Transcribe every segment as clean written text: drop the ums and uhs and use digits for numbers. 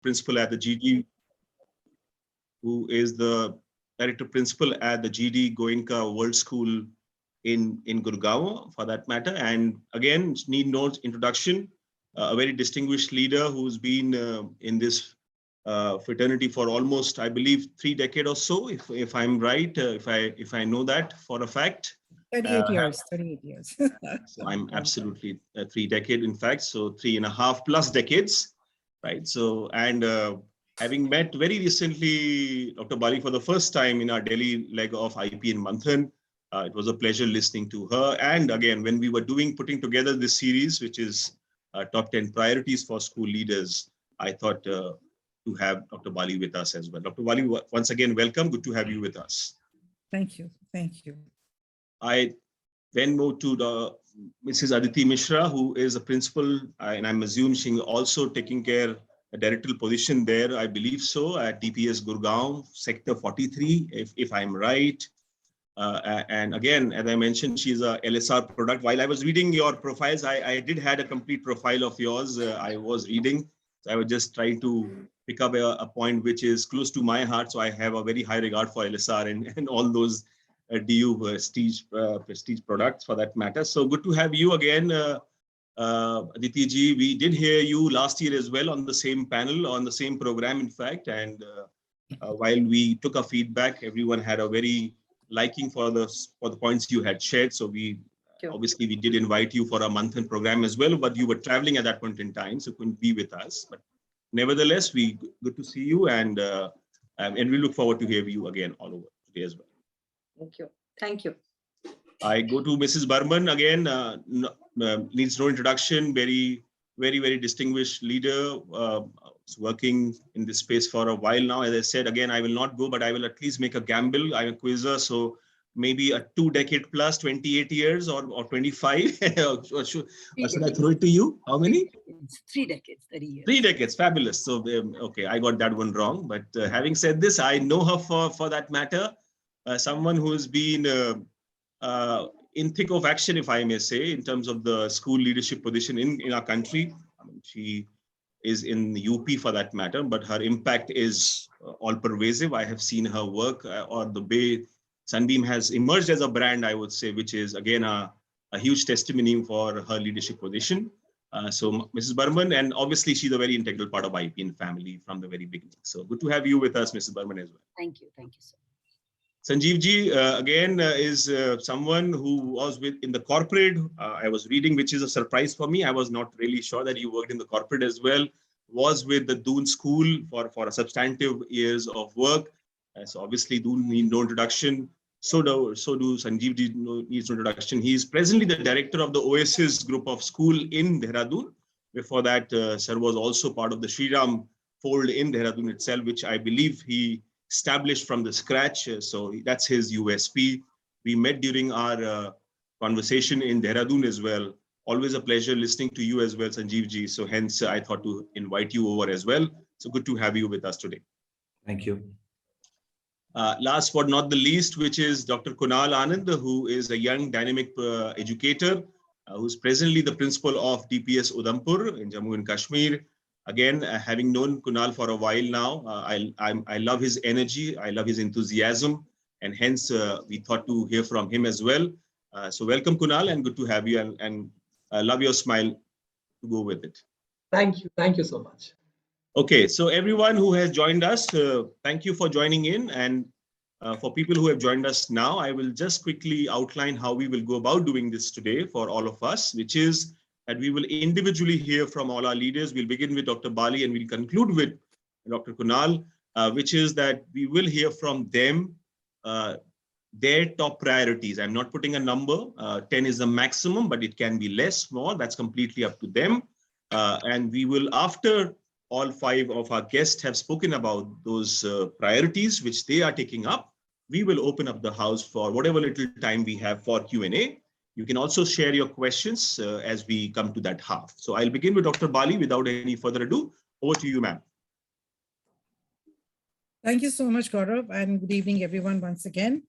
Principal at the GD, who is the Director Principal at the GD Goenka World School in Gurgaon, for that matter. And again, need no introduction, a very distinguished leader who's been in this fraternity for almost, I believe, 3 decades or so, if I'm right, if I know that for a fact. 38 years, 38 years. So I'm absolutely 3 decades, in fact, so 3.5 plus decades, right? So, and having met very recently Dr. Bali for the first time in our Delhi leg of IPN Manthan, it was a pleasure listening to her. And again, when we were putting together this series, which is top 10 priorities for school leaders, I thought to have Dr. Bali with us as well. Dr. Bali, once again, welcome. Good to have you with us. Thank you. Thank you. I then moved to the Mrs. Aditi Mishra, who is a principal, and I'm assuming she's also taking care a directorial position there, I believe so, at DPS Gurgaon, Sector 43, if I'm right. And again, as I mentioned, she's a LSR product. While I was reading your profiles, I did had a complete profile of yours. I was reading. So I was just trying to pick up a point which is close to my heart. So I have a very high regard for LSR and all those DU prestige products for that matter. So good to have you again, Aditi ji. We did hear you last year as well on the same panel, on the same program, in fact. And while we took a feedback, everyone had a very liking for the points you had shared. So we obviously we did invite you for a month-end program as well, but you were traveling at that point in time, so couldn't be with us. But nevertheless, we good to see you, and we look forward to hear you again all over today as well. Thank you. Thank you. I go to Mrs. Burman again. Needs no introduction. Very distinguished leader. Working in this space for a while now. As I said, again, I will not go, but I will at least make a gamble. I'm a quizzer, so maybe a 2 decade plus, 28 years or 25. or should I throw it to you? How many? 3 decades, 30 years. 3 decades, fabulous. So, okay, I got that one wrong. But having said this, I know her for that matter. Someone who has been in thick of action, if I may say, in terms of the school leadership position in our country. I mean, she is in the UP for that matter, but her impact is all pervasive. I have seen her work or the way Sunbeam has emerged as a brand, I would say, which is again a huge testimony for her leadership position. So Mrs. Burman, and obviously she's a very integral part of IPN family from the very beginning. So good to have you with us, Mrs. Burman, as well. Thank you. Thank you, sir. Sanjeev ji, again, is someone who was in the corporate. I was reading, which is a surprise for me. I was not really sure that you worked in the corporate as well. Was with the Doon School for a substantive years of work. So obviously, Doon need no introduction. So do Sanjeev ji needs no introduction. He is presently the director of the Oasis group of school in Dehradun. Before that, sir was also part of the Shri Ram fold in Dehradun itself, which I believe he established from the scratch. So that's his USP. We met during our conversation in Dehradun as well. Always a pleasure listening to you as well, Sanjeev ji. So hence I thought to invite you over as well. So good to have you with us today. Thank you. Last but not the least, which is Dr. Kunal Anand, who is a young dynamic educator, who's presently the principal of DPS Udhampur in Jammu and Kashmir. Again, having known Kunal for a while now, I love his energy, I love his enthusiasm, and hence we thought to hear from him as well. So welcome, Kunal, and good to have you, and love your smile to go with it. Thank you so much. Okay, so everyone who has joined us, thank you for joining in, and for people who have joined us now, I will just quickly outline how we will go about doing this today for all of us, which is that we will individually hear from all our leaders. We'll begin with Dr. Bali and we'll conclude with Dr. Kunal, which is that we will hear from them their top priorities. I'm not putting a number. 10 is the maximum, but it can be less, more. That's completely up to them. And we will, after all 5 of our guests have spoken about those priorities which they are taking up, we will open up the house for whatever little time we have for Q&A. You can also share your questions as we come to that half. So I'll begin with Dr. Bali without any further ado. Over to you, ma'am. Thank you so much, Gaurav, and good evening, everyone, once again.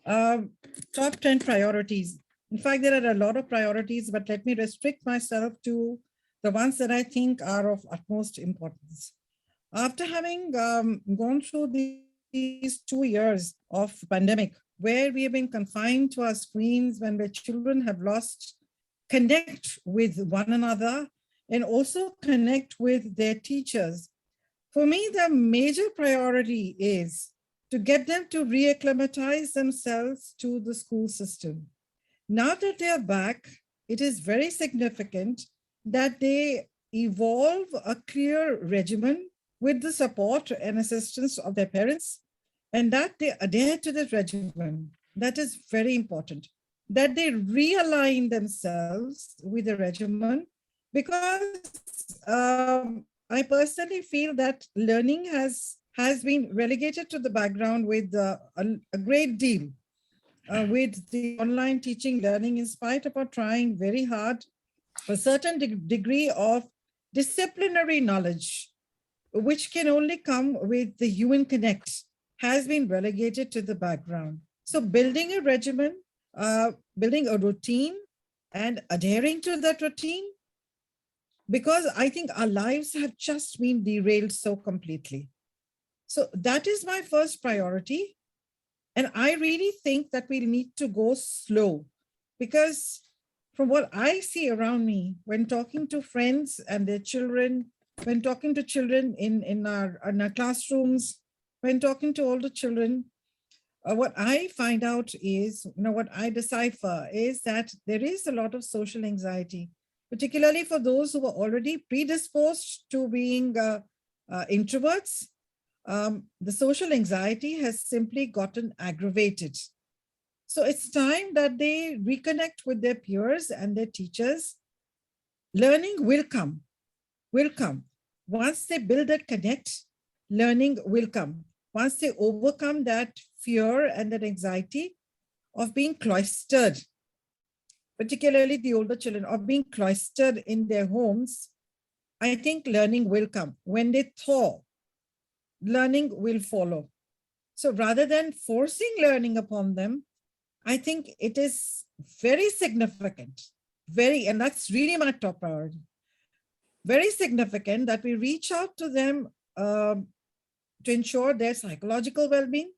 Top 10 priorities. In fact, there are a lot of priorities, but let me restrict myself to the ones that I think are of utmost importance. After having gone through these 2 years of pandemic, where we have been confined to our screens, when the children have lost connect with one another and also connect with their teachers, for me, the major priority is to get them to reacclimatize themselves to the school system. Now that they are back, it is very significant that they evolve a clear regimen with the support and assistance of their parents, and that they adhere to this regimen. That is very important. That they realign themselves with the regimen, because I personally feel that learning has been relegated to the background with a great deal with the online teaching learning, in spite of our trying very hard. A certain degree of disciplinary knowledge, which can only come with the human connect, has been relegated to the background. So building a regimen, building a routine and adhering to that routine, because I think our lives have just been derailed so completely. So that is my first priority. And I really think that we need to go slow, because from what I see around me, when talking to friends and their children, when talking to children in our classrooms, when talking to all the children, what I find out is, what I decipher is that there is a lot of social anxiety, particularly for those who are already predisposed to being introverts. The social anxiety has simply gotten aggravated. So it's time that they reconnect with their peers and their teachers. Learning will come. Once they build that connect, learning will come. Once they overcome that fear and that anxiety of being cloistered, particularly the older children, of being cloistered in their homes, I think learning will come. When they thaw, learning will follow. So rather than forcing learning upon them, I think it is very significant, and that's really my top priority, very significant that we reach out to them to ensure their psychological well-being.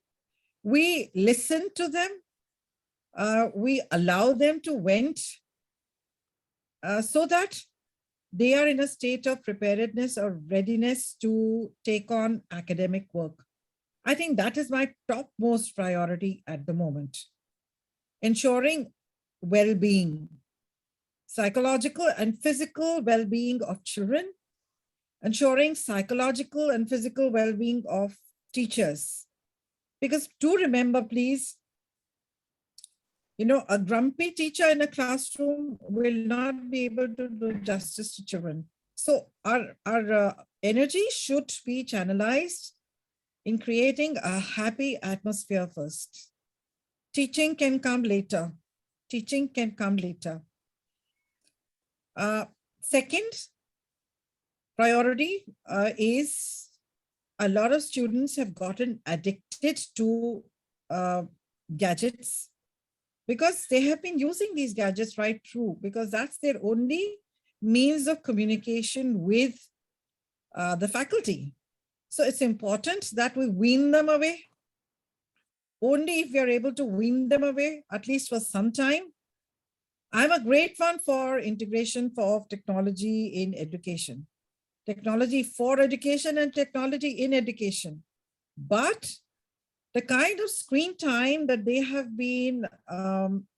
We listen to them. We allow them to vent so that they are in a state of preparedness or readiness to take on academic work. I think that is my topmost priority at the moment. Ensuring well-being, psychological and physical well-being of children, ensuring psychological and physical well-being of teachers. Because do remember, please, a grumpy teacher in a classroom will not be able to do justice to children. So our energy should be channelized in creating a happy atmosphere first. Teaching can come later. Second priority is a lot of students have gotten addicted to gadgets, because they have been using these gadgets right through, because that's their only means of communication with the faculty. So it's important that we wean them away. Only if we are able to wean them away, at least for some time. I'm a great one for integration of technology in education, technology for education and technology in education. But the kind of screen time that they have been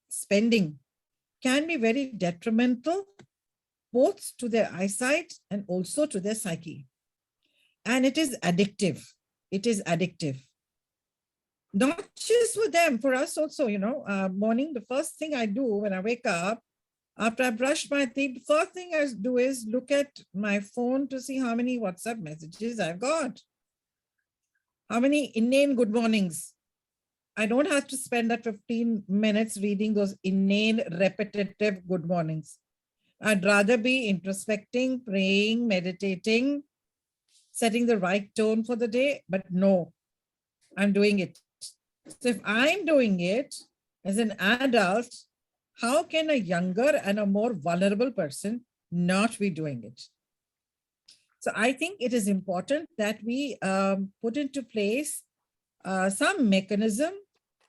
spending can be very detrimental, both to their eyesight and also to their psyche. And it is addictive. Not just for them, for us also, morning, the first thing I do when I wake up, after I brush my teeth, the first thing I do is look at my phone to see how many WhatsApp messages I've got. How many inane good mornings. I don't have to spend that 15 minutes reading those inane, repetitive good mornings. I'd rather be introspecting, praying, meditating, setting the right tone for the day, but no, I'm doing it. So if I'm doing it as an adult, how can a younger and a more vulnerable person not be doing it? So I think it is important that we put into place some mechanism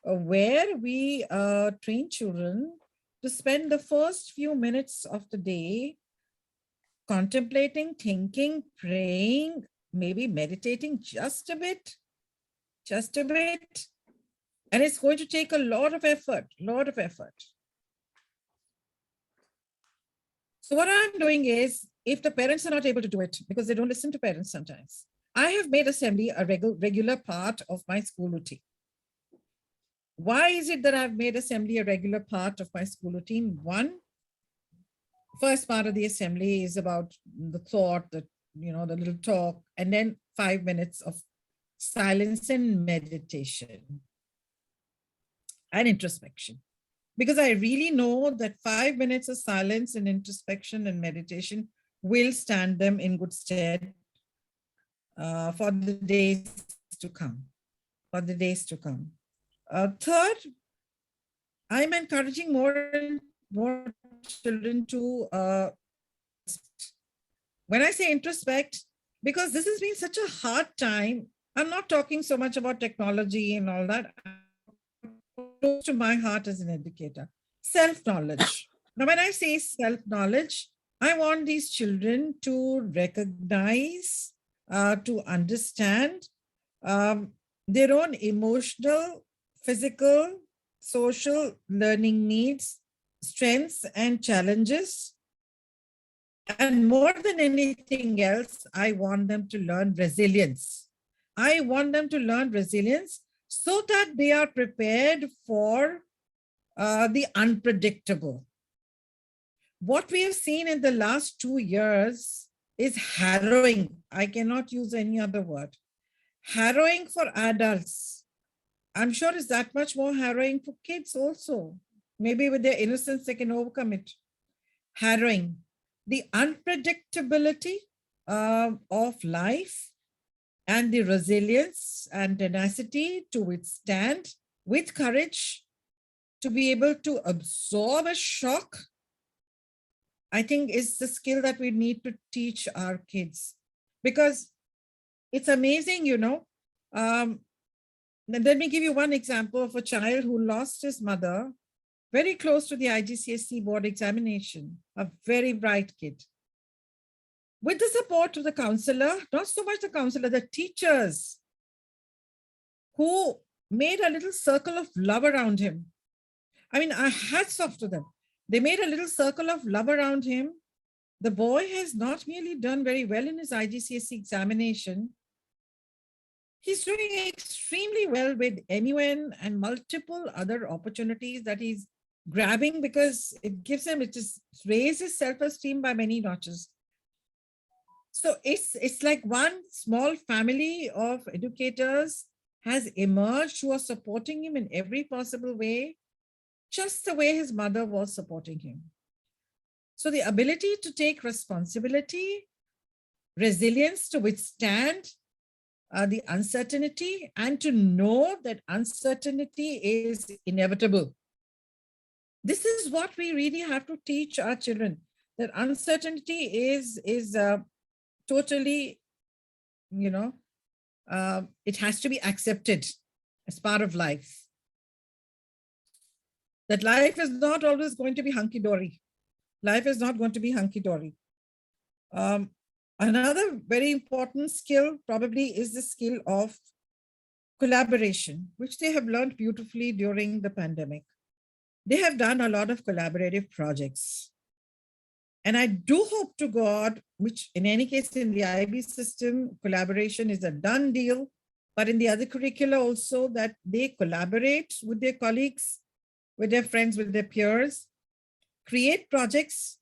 where we train children to spend the first few minutes of the day contemplating, thinking, praying, maybe meditating just a bit. And it's going to take a lot of effort. So what I'm doing is, if the parents are not able to do it because they don't listen to parents sometimes, I have made assembly a regular part of my school routine. Why is it that I've made assembly a regular part of my school routine? One, first part of the assembly is about the thought, the little talk, and then 5 minutes of silence and meditation and introspection. Because I really know that 5 minutes of silence and introspection and meditation will stand them in good stead for the days to come. Third, I'm encouraging more and more children to, when I say introspect, because this has been such a hard time, I'm not talking so much about technology and all that. Close to my heart as an educator, self-knowledge. Now, when I say self-knowledge, I want these children to recognize, to understand their own emotional, physical, social learning needs, strengths, and challenges. And more than anything else, I want them to learn resilience. So that they are prepared for the unpredictable. What we have seen in the last 2 years is harrowing. I cannot use any other word. Harrowing for adults. I'm sure it's that much more harrowing for kids also. Maybe with their innocence, they can overcome it. Harrowing. The unpredictability of life, and the resilience and tenacity to withstand with courage, to be able to absorb a shock, I think is the skill that we need to teach our kids. Because it's amazing, let me give you one example of a child who lost his mother very close to the IGCSE board examination, a very bright kid. With the support of the counselor, not so much the counselor, the teachers who made a little circle of love around him. I mean, hats off to them. They made a little circle of love around him. The boy has not merely done very well in his IGCSE examination. He's doing extremely well with MUN and multiple other opportunities that he's grabbing, because it gives him, it just raises self-esteem by many notches. So it's like one small family of educators has emerged who are supporting him in every possible way, just the way his mother was supporting him. So the ability to take responsibility, resilience to withstand the uncertainty, and to know that uncertainty is inevitable. This is what we really have to teach our children, that uncertainty is totally, it has to be accepted as part of life. That life is not always going to be hunky-dory. Life is not going to be hunky-dory. Another very important skill probably is the skill of collaboration, which they have learned beautifully during the pandemic. They have done a lot of collaborative projects. And I do hope to God, which in any case in the IB system, collaboration is a done deal, but in the other curricula also, that they collaborate with their colleagues, with their friends, with their peers, create projects,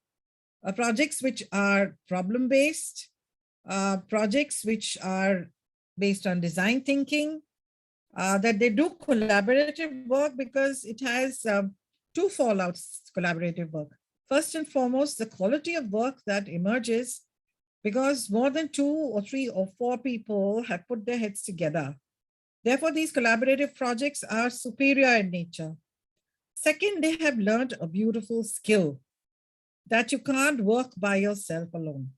projects which are problem-based, projects which are based on design thinking, that they do collaborative work, because it has two fallouts, collaborative work. First and foremost, the quality of work that emerges because more than 2 or 3 or 4 people have put their heads together. Therefore, these collaborative projects are superior in nature. Second, they have learned a beautiful skill that you can't work by yourself alone.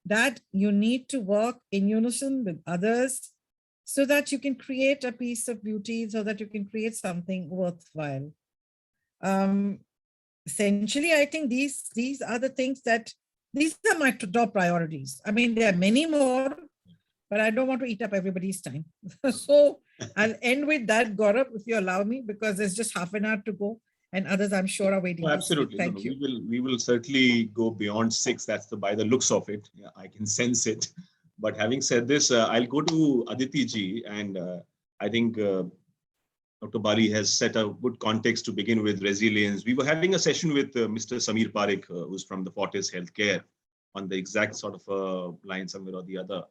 that you need to work in unison with others so that you can create a piece of beauty, so that you can create something worthwhile. Essentially, I think these are the things these are my top priorities. I mean, there are many more, but I don't want to eat up everybody's time. So I'll end with that, Gaurav, if you allow me, because there's just half an hour to go and others I'm sure are waiting. Oh, to speak. absolutely. No, Thank no, you. we will certainly go beyond 6. That's by the looks of it. Yeah, I can sense it. But having said this, I'll go to Aditi ji, and I think Dr. Bali has set a good context to begin with resilience. We were having a session with Mr. Samir Parekh, who's from the Fortis Healthcare, on the exact sort of line somewhere or the other.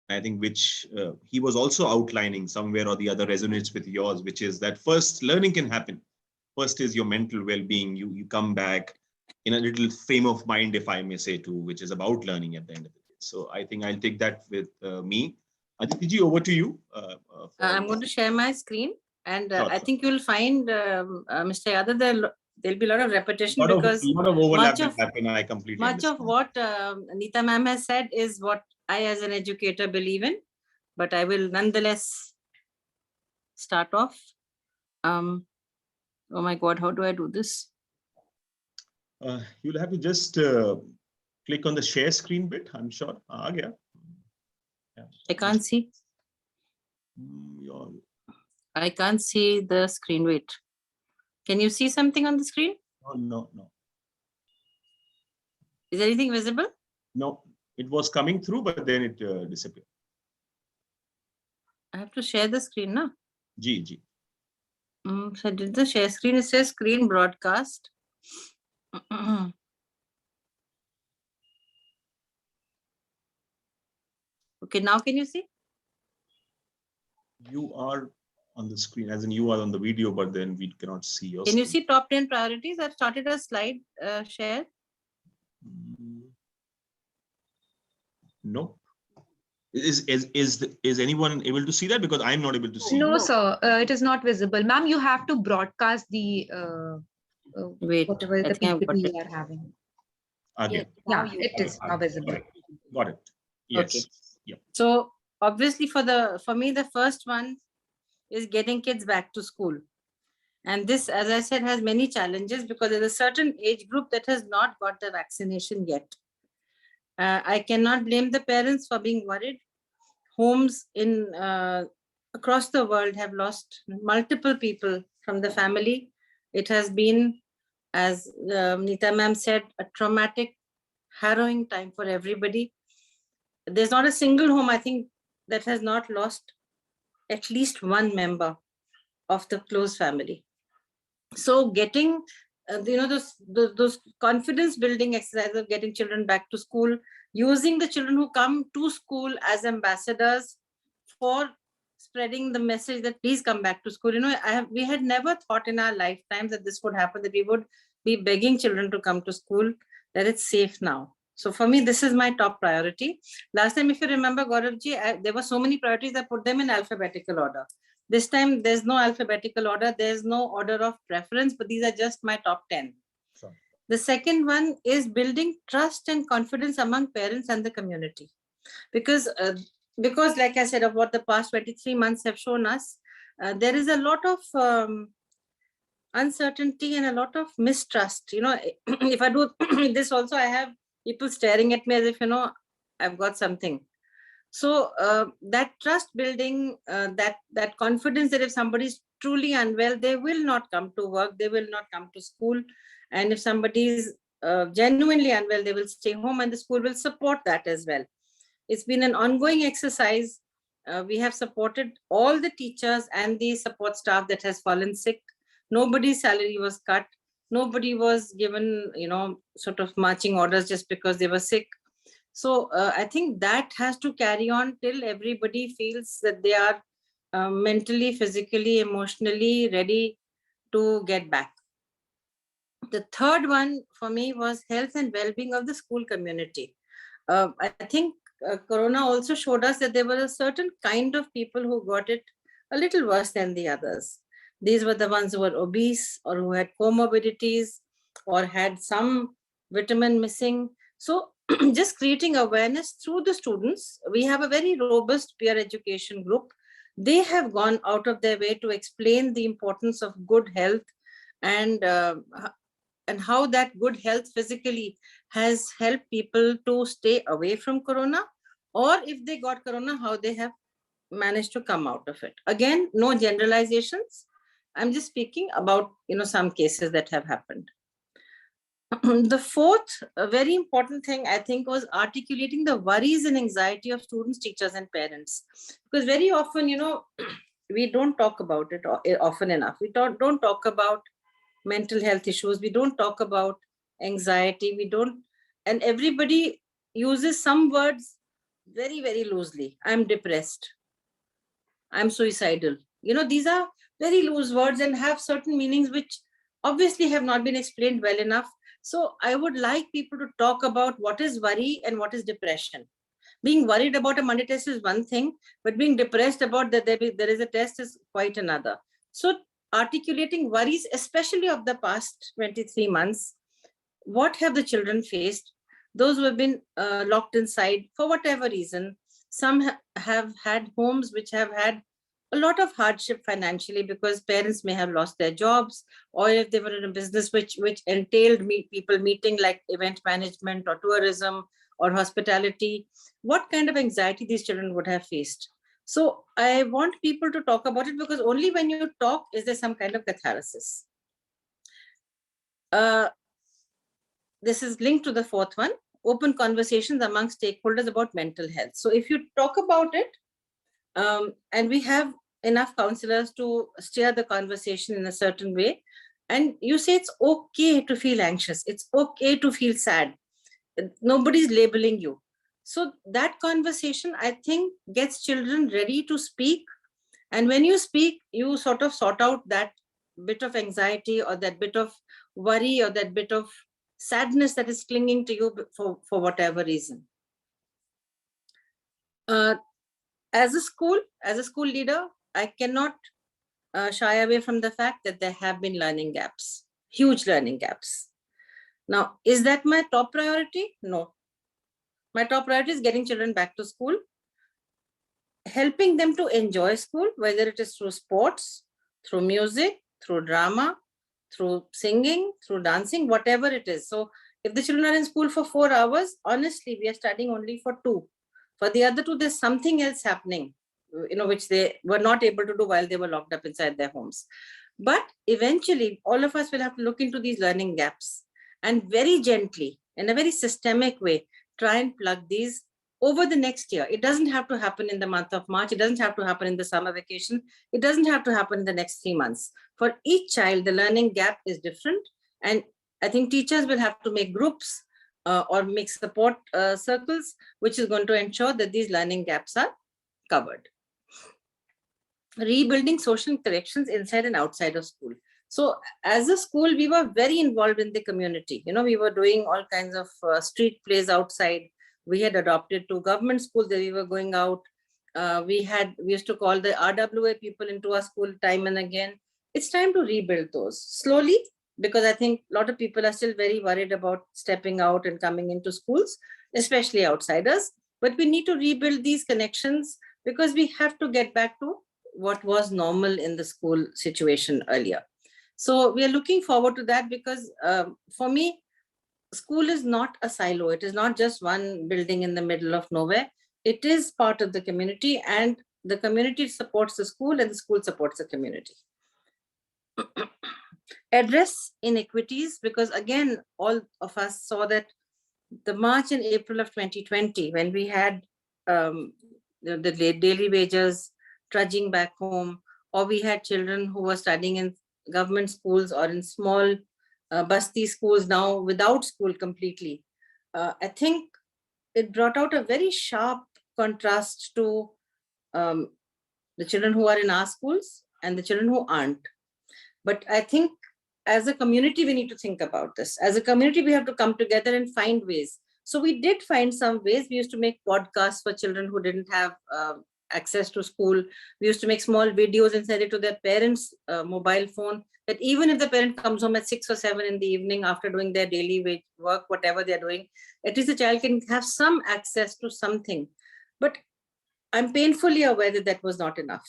I think which he was also outlining somewhere or the other resonates with yours, which is that first learning can happen. First is your mental well-being. You come back in a little frame of mind, if I may say, too, which is about learning at the end of the day. So I think I'll take that with me. Aditi ji, over to you. I'm going to share my screen, and Sure, I sure. think you'll find, Mr. Yadav, there'll be a lot of repetition lot because of overlap much will of happen. I completely much of understand. what Neeta ma'am has said is what I as an educator believe in, but I will nonetheless start off. Oh my God, how do I do this? You'll have to just click on the share screen bit. I'm sure. Yeah. I can't see. Your- I can't see the screen. Wait. Can you see something on the screen? Oh, no. Is anything visible? No, it was coming through, but then it disappeared. I have to share the screen now. G. So I did the share screen. It says screen broadcast. Okay, now can you see? You are on the screen, as in you are on the video, but then we cannot see your Can you screen. see top 10 priorities? I've started a slide share. No. Is anyone able to see that? Because I'm not able to see. No, No. sir, it is not visible. Ma'am, you have to broadcast the Wait, whatever I the think I've got PPT it. you are having. Again. Yeah, it is now visible. Got it. Yes. Okay. Yeah. So obviously for me, the first one is getting kids back to school. And this, as I said, has many challenges because there's a certain age group that has not got the vaccination yet. I cannot blame the parents for being worried. Homes in across the world have lost multiple people from the family. It has been, as Neeta ma'am said, a traumatic, harrowing time for everybody. There's not a single home, I think, that has not lost at least one member of the close family. So getting, those confidence building exercises of getting children back to school, using the children who come to school as ambassadors for spreading the message that please come back to school. We had never thought in our lifetimes that this would happen, that we would be begging children to come to school, that it's safe now. So for me, this is my top priority. Last time, if you remember, Gauravji, there were so many priorities, I put them in alphabetical order. This time, there's no alphabetical order. There's no order of preference, but these are just my top 10. Sure. The second one is building trust and confidence among parents and the community. Because like I said, of what the past 23 months have shown us, there is a lot of uncertainty and a lot of mistrust. If I do this also, I have people staring at me as if, I've got something. So that trust building, that confidence that if somebody is truly unwell, they will not come to work, they will not come to school. And if somebody is genuinely unwell, they will stay home and the school will support that as well. It's been an ongoing exercise. We have supported all the teachers and the support staff that has fallen sick. Nobody's salary was cut. Nobody was given, sort of marching orders just because they were sick. So I think that has to carry on till everybody feels that they are mentally, physically, emotionally ready to get back. The third one for me was health and well-being of the school community. I think Corona also showed us that there were a certain kind of people who got it a little worse than the others. These were the ones who were obese or who had comorbidities or had some vitamin missing. So just creating awareness through the students. We have a very robust peer education group. They have gone out of their way to explain the importance of good health and how that good health physically has helped people to stay away from corona, or if they got corona, how they have managed to come out of it. Again, no generalizations. I'm just speaking about some cases that have happened. The fourth very important thing, I think, was articulating the worries and anxiety of students, teachers, and parents. Because very often, we don't talk about it often enough. We don't talk about mental health issues. We don't talk about anxiety. And everybody uses some words very, very loosely. I'm depressed. I'm suicidal. These are very loose words and have certain meanings which obviously have not been explained well enough. So I would like people to talk about what is worry and what is depression. Being worried about a Monday test is one thing, but being depressed about that there is a test is quite another. So articulating worries, especially of the past 23 months, what have the children faced? Those who have been locked inside for whatever reason. Some have had homes which have had a lot of hardship financially because parents may have lost their jobs, or if they were in a business which entailed people meeting, like event management or tourism or hospitality, what kind of anxiety these children would have faced. So I want people to talk about it, because only when you talk is there some kind of catharsis. This is linked to the fourth one, open conversations among stakeholders about mental health. So if you talk about it, and we have enough counselors to steer the conversation in a certain way, and you say it's okay to feel anxious, it's okay to feel sad, nobody's labeling you. So that conversation, I think, gets children ready to speak. And when you speak, you sort of sort out that bit of anxiety or that bit of worry or that bit of sadness that is clinging to you for whatever reason. As a school leader, I cannot shy away from the fact that there have been learning gaps, huge learning gaps. Now, is that my top priority? No. My top priority is getting children back to school, helping them to enjoy school, whether it is through sports, through music, through drama, through singing, through dancing, whatever it is. So if the children are in school for 4 hours, honestly, we are studying only for 2. For the other 2, there's something else happening, which they were not able to do while they were locked up inside their homes. But eventually, all of us will have to look into these learning gaps and very gently, in a very systemic way, try and plug these over the next year. It doesn't have to happen in the month of March. It doesn't have to happen in the summer vacation. It doesn't have to happen in the next 3 months. For each child, the learning gap is different. And I think teachers will have to make groups or make support circles, which is going to ensure that these learning gaps are covered. Rebuilding social connections inside and outside of school. So as a school, we were very involved in the community. We were doing all kinds of street plays outside. We had adopted 2 government schools that we were going out. We used to call the RWA people into our school time and again. It's time to rebuild those slowly, because I think a lot of people are still very worried about stepping out and coming into schools, especially outsiders. But we need to rebuild these connections, because we have to get back to what was normal in the school situation earlier. So we are looking forward to that, because for me, school is not a silo. It is not just one building in the middle of nowhere. It is part of the community, and the community supports the school and the school supports the community. Address inequities, because again, all of us saw that the March and April of 2020, when we had the daily wages trudging back home, or we had children who were studying in government schools or in small basti schools now without school completely. I think it brought out a very sharp contrast to the children who are in our schools and the children who aren't. But I think as a community, we need to think about this. As a community, we have to come together and find ways. So we did find some ways. We used to make podcasts for children who didn't have access to school. We used to make small videos and send it to their parents' mobile phone, that even if the parent comes home at 6 or 7 in the evening after doing their daily work, whatever they're doing, at least the child can have some access to something. But I'm painfully aware that that was not enough.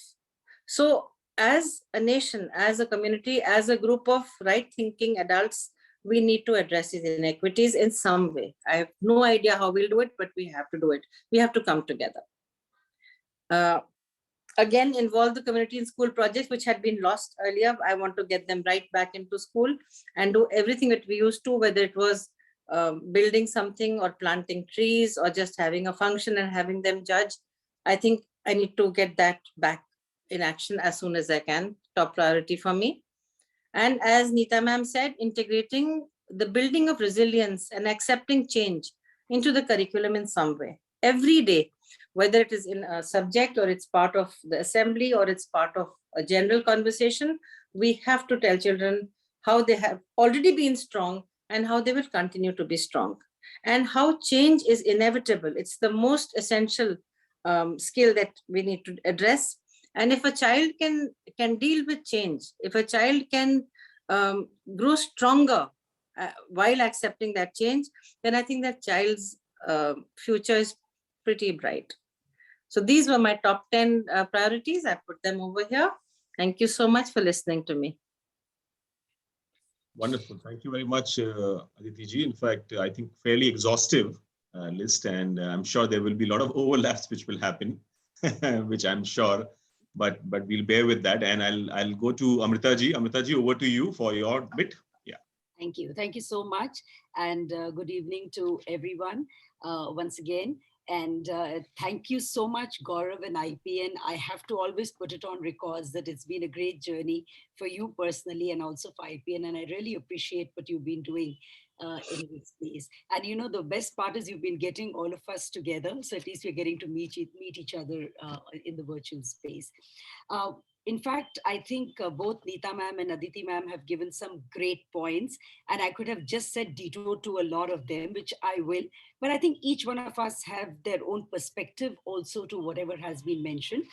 So as a nation, as a community, as a group of right-thinking adults, we need to address these inequities in some way. I have no idea how we'll do it, but we have to do it. We have to come together. Again, involve the community in school projects which had been lost earlier. I want to get them right back into school and do everything that we used to, whether it was building something or planting trees or just having a function and having them judge. I think I need to get that back in action as soon as I can. Top priority for me. And as Neeta ma'am said, integrating the building of resilience and accepting change into the curriculum in some way. Every day, whether it is in a subject or it's part of the assembly or it's part of a general conversation, we have to tell children how they have already been strong and how they will continue to be strong, and how change is inevitable. It's the most essential skill that we need to address. And if a child can deal with change, if a child can grow stronger while accepting that change, then I think that child's future is pretty bright. So these were my top 10 priorities. I put them over here. Thank you so much for listening to me. Wonderful. Thank you very much, Aditi ji. In fact, I think fairly exhaustive list, and I'm sure there will be a lot of overlaps which will happen, which I'm sure, but we'll bear with that. And I'll go to Amrita ji. Amrita ji, over to you for your bit. Yeah. Thank you. Thank you so much. And good evening to everyone once again. And thank you so much, Gaurav and IPN. I have to always put it on records that it's been a great journey for you personally and also for IPN. And I really appreciate what you've been doing in this space. And you know, the best part is you've been getting all of us together. So at least we're getting to meet each other in the virtual space. In fact, I think both Neeta ma'am and Aditi ma'am have given some great points, and I could have just said detour to a lot of them, which I will. But I think each one of us have their own perspective also to whatever has been mentioned.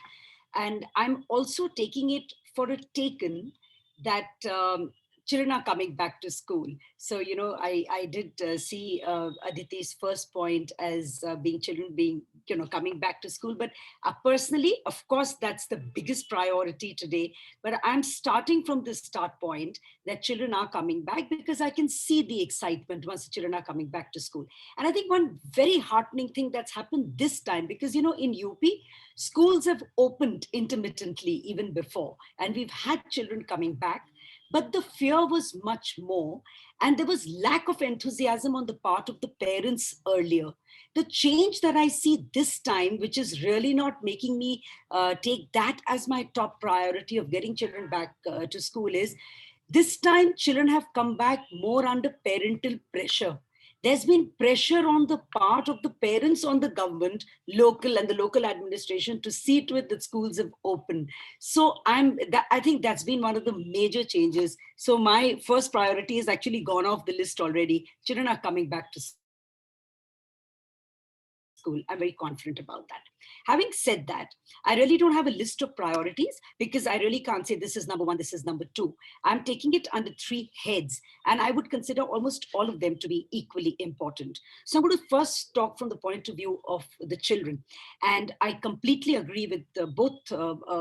And I'm also taking it for a taken that children are coming back to school. So, you know, I did see Aditi's first point as being children being, you know, coming back to school. But personally, of course, that's the biggest priority today. But I'm starting from the start point that children are coming back because I can see the excitement once the children are coming back to school. And I think one very heartening thing that's happened this time, because, you know, in UP, schools have opened intermittently even before, and we've had children coming back. But the fear was much more, and there was lack of enthusiasm on the part of the parents earlier. The change that I see this time, which is really not making me take that as my top priority of getting children back to school, is this time children have come back more under parental pressure. There's been pressure on the part of the parents on the government, local and the local administration to see to it that schools have opened. So I think that's been one of the major changes. So my first priority has actually gone off the list already. Children are coming back to school. I'm very confident about that. Having said that, I really don't have a list of priorities because I really can't say this is number one, this is number two. I'm taking it under three heads, and I would consider almost all of them to be equally important. So I'm going to first talk from the point of view of the children. And I completely agree with both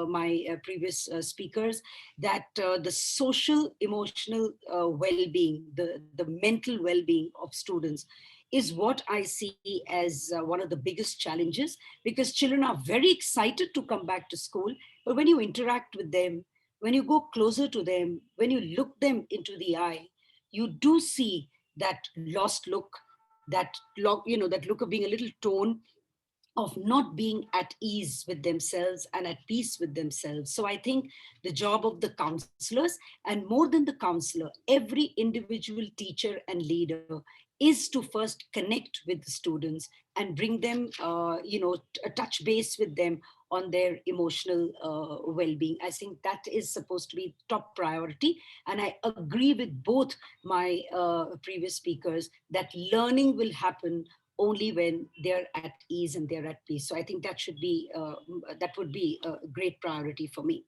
my previous speakers that the social, emotional well-being, the mental well-being of students is what I see as one of the biggest challenges, because children are very excited to come back to school. But when you interact with them, when you go closer to them, when you look them into the eye, you do see that lost look, that look of being a little torn, of not being at ease with themselves and at peace with themselves. So I think the job of the counselors, and more than the counselor, every individual teacher and leader, is to first connect with the students and bring them, touch base with them on their emotional well-being. I think that is supposed to be top priority. And I agree with both my previous speakers that learning will happen only when they're at ease and they're at peace. So I think that should be, that would be a great priority for me.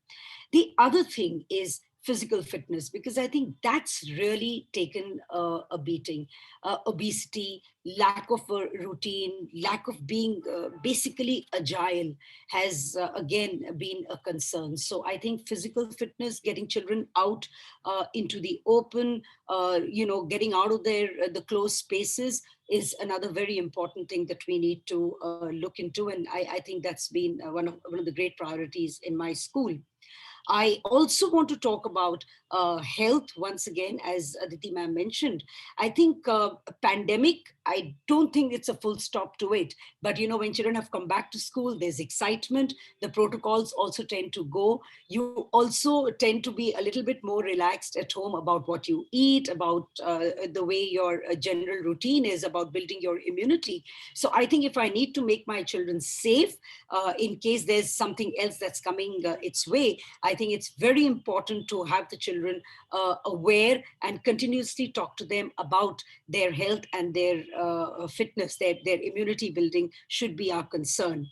The other thing is physical fitness, because I think that's really taken a beating. Obesity, lack of a routine, lack of being basically agile has again been a concern. So I think physical fitness, getting children out into the open, getting out of the closed spaces is another very important thing that we need to look into. And I think that's been one of the great priorities in my school. I also want to talk about health once again, as Aditi ma'am mentioned. I think pandemic, I don't think it's a full stop to it. But when children have come back to school, there's excitement. The protocols also tend to go. You also tend to be a little bit more relaxed at home about what you eat, about the way your general routine is, about building your immunity. So I think if I need to make my children safe in case there's something else that's coming its way, I think it's very important to have the children aware and continuously talk to them about their health and their fitness, their immunity building should be our concern.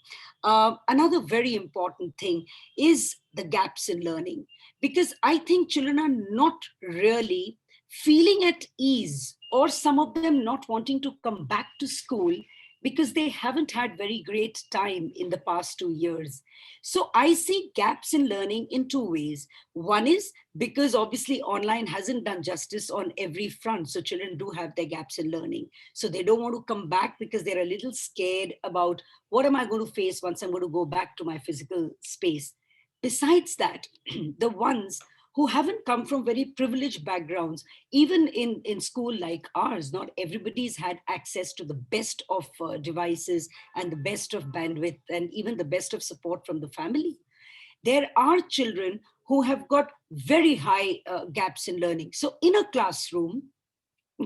Another very important thing is the gaps in learning, because I think children are not really feeling at ease, or some of them not wanting to come back to school because they haven't had very great time in the past 2 years. So I see gaps in learning in two ways. One is because obviously online hasn't done justice on every front. So children do have their gaps in learning. So they don't want to come back because they're a little scared about what am I going to face once I'm going to go back to my physical space. Besides that, the ones who haven't come from very privileged backgrounds, even in school like ours, not everybody's had access to the best of devices and the best of bandwidth and even the best of support from the family. There are children who have got very high gaps in learning. So in a classroom,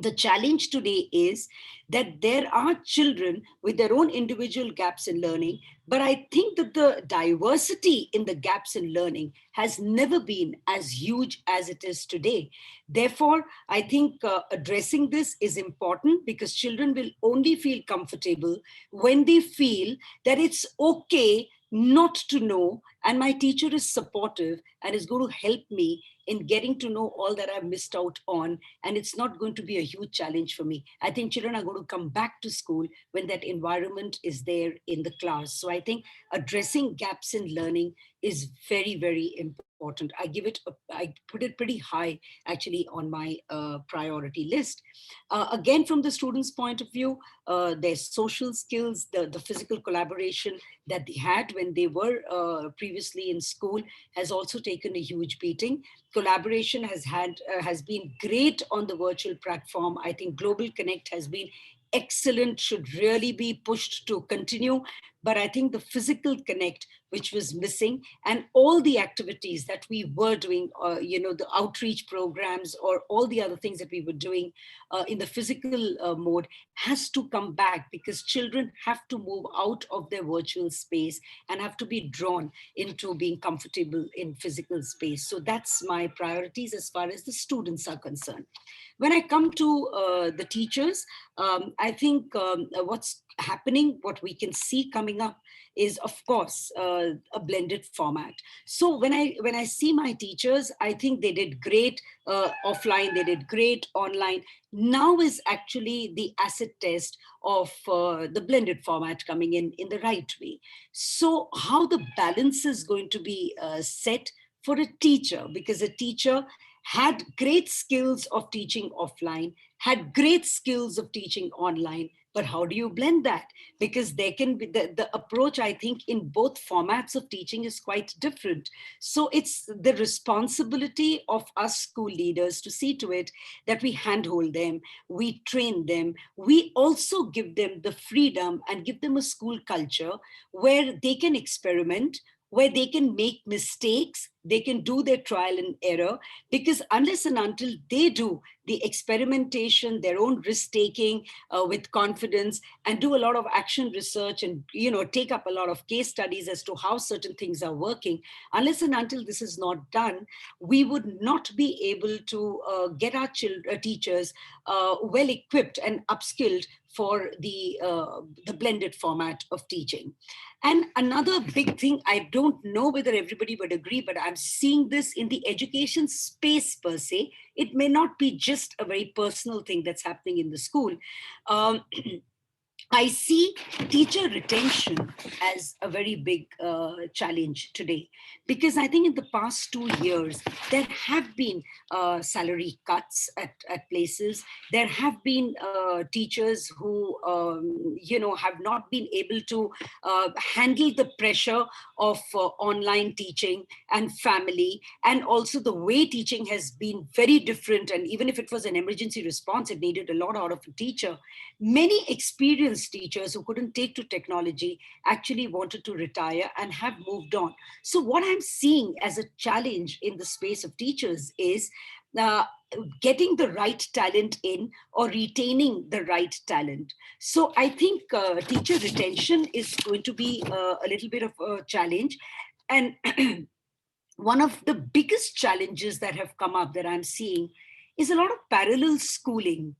the challenge today is that there are children with their own individual gaps in learning, but I think that the diversity in the gaps in learning has never been as huge as it is today. Therefore, I think addressing this is important, because children will only feel comfortable when they feel that it's okay not to know, and my teacher is supportive and is going to help me in getting to know all that I've missed out on, and it's not going to be a huge challenge for me. I think children are going to come back to school when that environment is there in the class. So I think addressing gaps in learning is very, very important. I put it pretty high actually on my priority list. Again, from the students' point of view, their social skills, the physical collaboration that they had when they were previously in school has also taken a huge beating. Collaboration has been great on the virtual platform. I think Global Connect has been excellent, should really be pushed to continue. But I think the physical connect, which was missing, and all the activities that we were doing, the outreach programs or all the other things that we were doing in the physical mode has to come back, because children have to move out of their virtual space and have to be drawn into being comfortable in physical space. So that's my priorities as far as the students are concerned. When I come to the teachers, I think what's happening, what we can see coming up is, of course, a blended format. So when I see my teachers, I think they did great offline, they did great online. Now is actually the acid test of the blended format coming in the right way. So how the balance is going to be set for a teacher, because a teacher had great skills of teaching offline, had great skills of teaching online, but how do you blend that? Because there can be the approach, I think, in both formats of teaching is quite different. So it's the responsibility of us school leaders to see to it that we handhold them, we train them, we also give them the freedom and give them a school culture where they can experiment, where they can make mistakes they can do their trial and error, because unless and until they do the experimentation, their own risk taking with confidence, and do a lot of action research, and take up a lot of case studies as to how certain things are working, unless and until this is not done, we would not be able to get our teachers well equipped and upskilled for the blended format of teaching. And another big thing, I don't know whether everybody would agree, but I'm seeing this in the education space per se. It may not be just a very personal thing that's happening in the school. I see teacher retention as a very big challenge today, because I think in the past 2 years, there have been salary cuts at places. There have been teachers who, have not been able to handle the pressure of online teaching and family. And also the way teaching has been very different. And even if it was an emergency response, it needed a lot out of a teacher. Many experienced teachers who couldn't take to technology actually wanted to retire and have moved on. So what I'm seeing as a challenge in the space of teachers is getting the right talent in, or retaining the right talent. So I think teacher retention is going to be a little bit of a challenge. And one of the biggest challenges that have come up that I'm seeing is a lot of parallel schooling.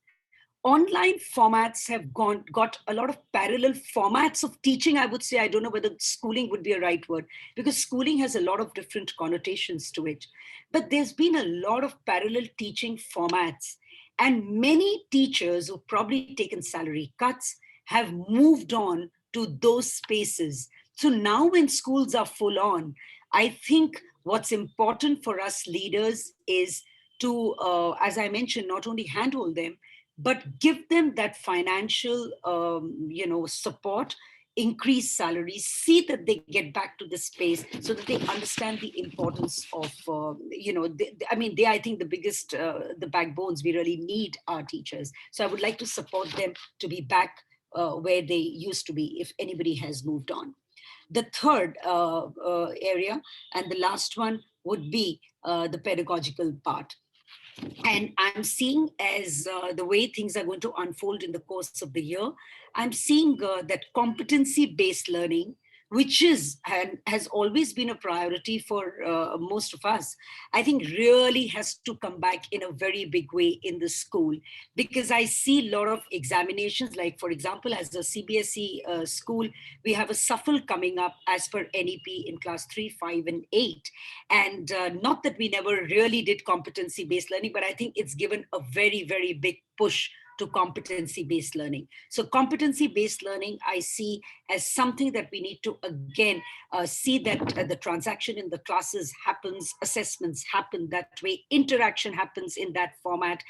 Online formats have got a lot of parallel formats of teaching, I would say. I don't know whether schooling would be a right word, because schooling has a lot of different connotations to it. But there's been a lot of parallel teaching formats. And many teachers who've probably taken salary cuts have moved on to those spaces. So now when schools are full on, I think what's important for us leaders is to, as I mentioned, not only handhold them, but give them that financial, support, increase salaries, see that they get back to the space so that they understand the importance of, I think the biggest, the backbones we really need are teachers. So I would like to support them to be back where they used to be, if anybody has moved on. The third area, and the last one, would be the pedagogical part. And I'm seeing, as the way things are going to unfold in the course of the year, I'm seeing that competency-based learning, which is and has always been a priority for most of us, I think really has to come back in a very big way in the school. Because I see a lot of examinations, like, for example, as a CBSE school, we have a SUFL coming up as per NEP in class 3, 5, and 8. And not that we never really did competency-based learning, but I think it's given a very, very big push to competency-based learning. So competency-based learning, I see as something that we need to, again, see that the transaction in the classes happens, assessments happen that way, interaction happens in that format,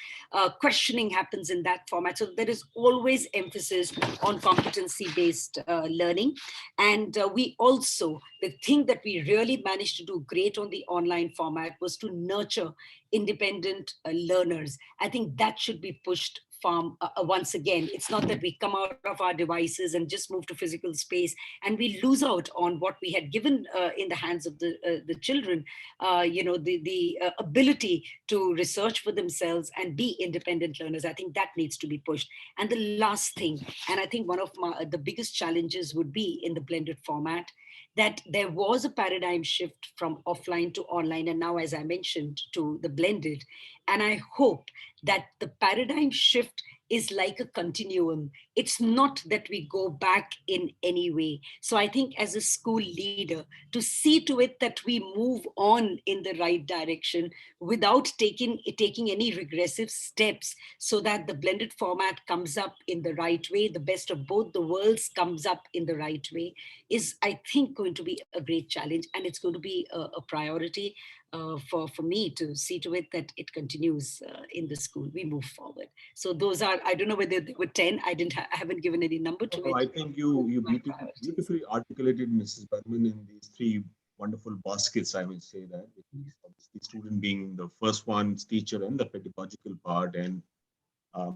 questioning happens in that format. So there is always emphasis on competency-based learning. And we also, the thing that we really managed to do great on the online format was to nurture independent learners. I think that should be pushed once again. It's not that we come out of our devices and just move to physical space and we lose out on what we had given in the hands of the children, the ability to research for themselves and be independent learners. I think that needs to be pushed. And the last thing, and I think one of the biggest challenges would be in the blended format, that there was a paradigm shift from offline to online, and now, as I mentioned, to the blended. And I hope that the paradigm shift is like a continuum. It's not that we go back in any way. So I think as a school leader, to see to it that we move on in the right direction without taking any regressive steps, so that the blended format comes up in the right way, the best of both the worlds comes up in the right way, is, I think, going to be a great challenge. And it's going to be a priority for me to see to it that it continues in the school. We move forward. So those are, I don't know whether they were 10. I haven't given any number to it. I think you beautifully articulated, Mrs. Burman, in these three wonderful baskets, I will say that. Obviously, student being the first one, teacher, and the pedagogical part. And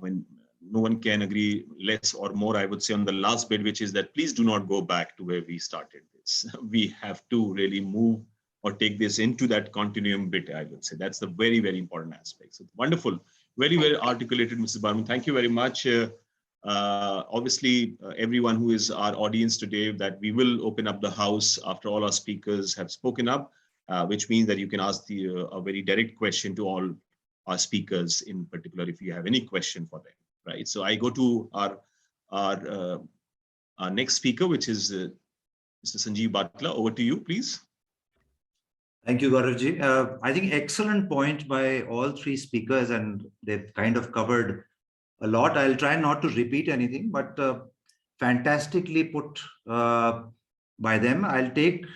when no one can agree less or more, I would say, on the last bit, which is that please do not go back to where we started this. We have to really move or take this into that continuum bit, I would say. That's the very, very important aspect. So wonderful. Very, very articulated, Mrs. Barman. Thank you very much. Obviously, everyone who is our audience today, that we will open up the house after all our speakers have spoken up, which means that you can ask a very direct question to all our speakers in particular, if you have any question for them, right? So I go to our next speaker, which is Mr. Sanjeev Batla. Over to you, please. Thank you, Gauravji. I think excellent point by all three speakers, and they've kind of covered a lot. I'll try not to repeat anything, but fantastically put by them. I'll take,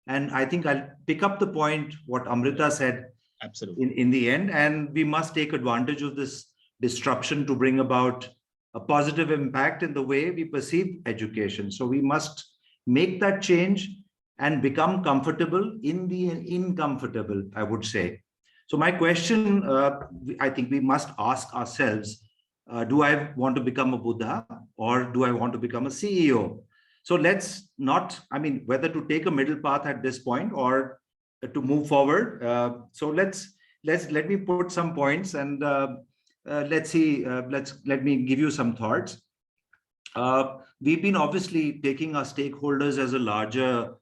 and I think I'll pick up the point what Amrita said. Absolutely. In the end, and we must take advantage of this disruption to bring about a positive impact in the way we perceive education. So we must make that change and become comfortable in the uncomfortable, I would say. So my question, I think we must ask ourselves, do I want to become a Buddha or do I want to become a CEO? So let's not, I mean, whether to take a middle path at this point or to move forward. So let me put some points and let's see, let me give you some thoughts. We've been obviously taking our stakeholders as a larger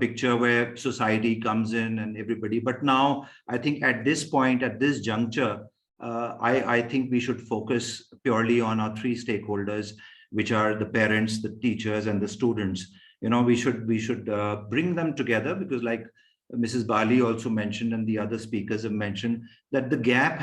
picture where society comes in and everybody, but now I think at this point, at this juncture, I think we should focus purely on our three stakeholders, which are the parents, the teachers, and the students. You know, we should bring them together, because like Mrs. Bali also mentioned, and the other speakers have mentioned, that the gap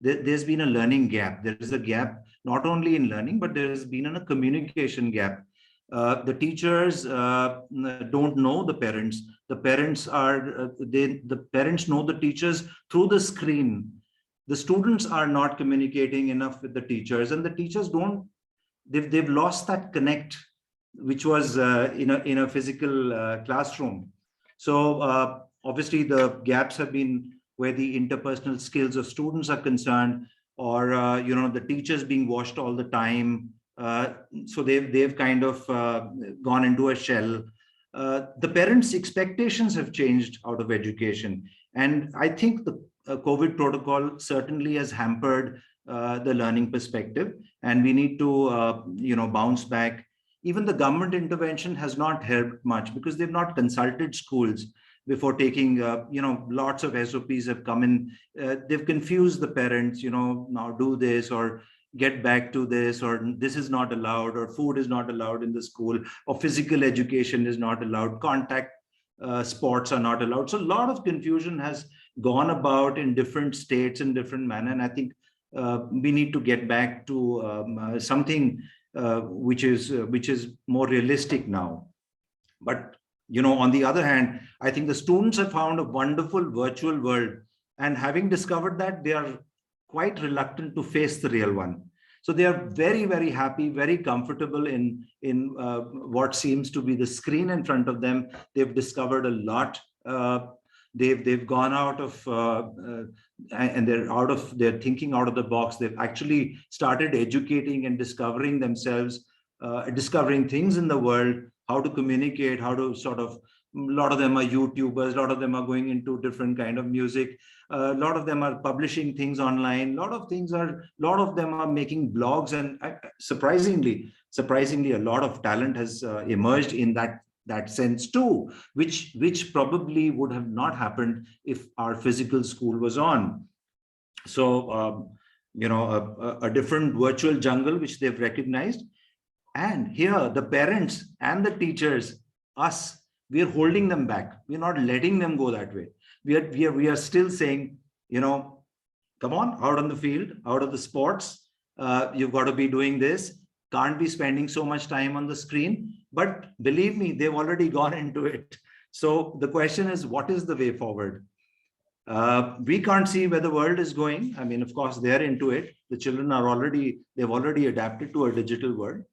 there's been a learning gap. There is a gap not only in learning, but there has been a communication gap. The teachers don't know the parents. The parents the parents know the teachers through the screen. The students are not communicating enough with the teachers, and the teachers they've lost that connect, which was in a physical classroom. So obviously the gaps have been where the interpersonal skills of students are concerned, or the teachers being washed all the time. So they've kind of gone into a shell. The parents' expectations have changed out of education, and I think the COVID protocol certainly has hampered the learning perspective, and we need to bounce back. Even the government intervention has not helped much, because they've not consulted schools before taking, lots of SOPs have come in. They've confused the parents, now do this, or get back to this, or this is not allowed, or food is not allowed in the school, or physical education is not allowed, contact sports are not allowed. So a lot of confusion has gone about in different states in different manner. And I think we need to get back to something which is more realistic now. But on the other hand, I think the students have found a wonderful virtual world, and having discovered that, they are quite reluctant to face the real one. So they are very, very happy, very comfortable in what seems to be the screen in front of them. They've discovered a lot. They've gone out of and they're thinking out of the box. They've actually started educating and discovering themselves, discovering things in the world, how to communicate, how to a lot of them are YouTubers, a lot of them are going into different kind of music, a lot of them are publishing things online, a lot of them are making blogs, and surprisingly, a lot of talent has emerged in that sense too, which probably would have not happened if our physical school was on. So, a different virtual jungle, which they've recognized. And here, the parents and the teachers, us, we are holding them back. We're not letting them go that way. We are still saying, come on, out on the field, out of the sports. You've got to be doing this. Can't be spending so much time on the screen. But believe me, they've already gone into it. So the question is, what is the way forward? We can't see where the world is going. I mean, of course, they're into it. The children they've already adapted to a digital world.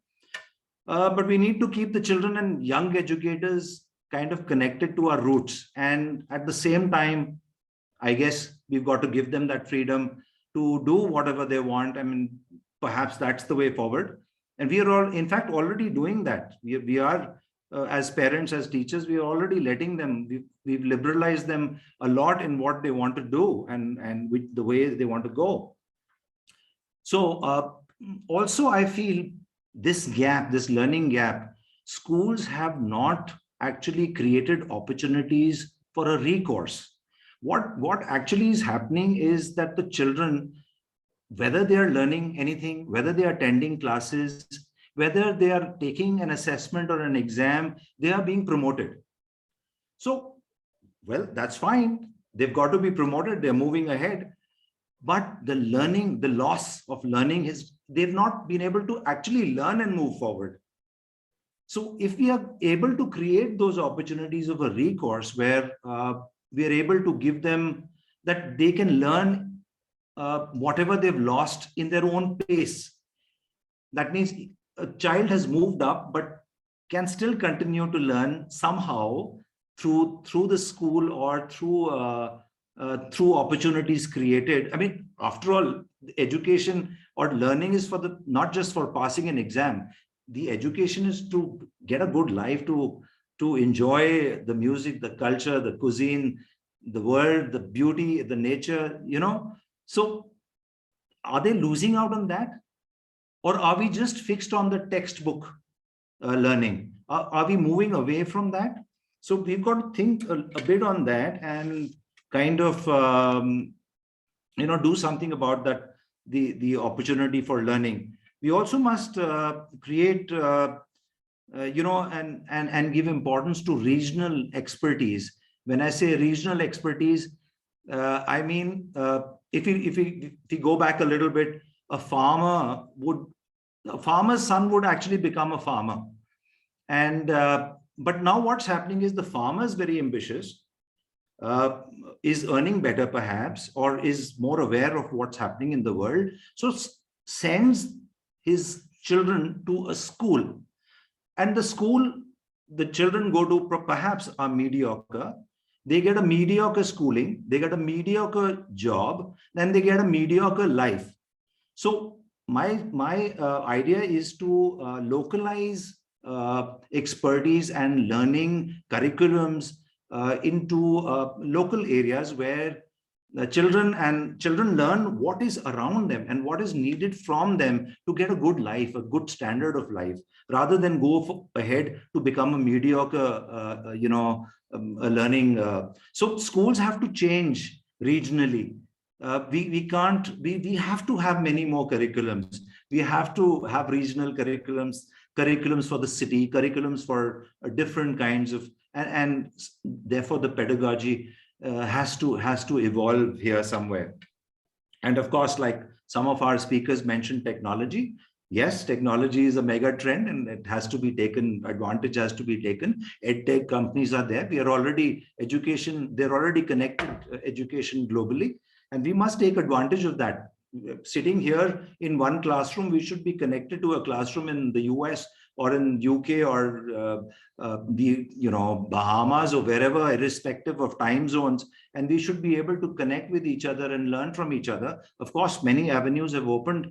But we need to keep the children and young educators kind of connected to our roots. And at the same time, I guess we've got to give them that freedom to do whatever they want. I mean, perhaps that's the way forward. And we are all, in fact, already doing that. We are as parents, as teachers, we are already letting them, we've liberalized them a lot in what they want to do and with the way they want to go. So also I feel this gap, this learning gap, schools have not actually created opportunities for a recourse. What actually is happening is that the children, whether they are learning anything, whether they are attending classes, whether they are taking an assessment or an exam, they are being promoted. So, well, that's fine. They've got to be promoted. They're moving ahead. But the learning, the loss of learning is they've not been able to actually learn and move forward. So if we are able to create those opportunities of a recourse where we are able to give them that they can learn whatever they've lost in their own pace, that means a child has moved up but can still continue to learn somehow through the school or through opportunities created. I mean, after all, education or learning is for the not just for passing an exam. The education is to get a good life, to enjoy the music, the culture, the cuisine, the world, the beauty, the nature, you know. So are they losing out on that? Or are we just fixed on the textbook learning? Are we moving away from that? So we've got to think a bit on that and kind of, do something about that, the opportunity for learning. We also must create, and give importance to regional expertise. When I say regional expertise, I mean, if we go back a little bit, a farmer's son would actually become a farmer. And but now what's happening is the farmer is very ambitious, is earning better perhaps, or is more aware of what's happening in the world. So sends his children to a school, and the school, the children go to perhaps are mediocre. They get a mediocre schooling, they get a mediocre job, then they get a mediocre life. So my idea is to localize expertise and learning curriculums into local areas where the children learn what is around them and what is needed from them to get a good life, a good standard of life, rather than go ahead to become a mediocre, learning. So schools have to change regionally. We have to have many more curriculums. We have to have regional curriculums for the city, curriculums for different kinds of, and therefore the pedagogy has to evolve here somewhere. And of course, like some of our speakers mentioned, technology. Yes, technology is a mega trend and it has to be taken, advantage has to be taken. EdTech companies are there. We are already they're already connected education globally. And we must take advantage of that. Sitting here in one classroom, we should be connected to a classroom in the US or in UK or the Bahamas or wherever, irrespective of time zones. And we should be able to connect with each other and learn from each other. Of course, many avenues have opened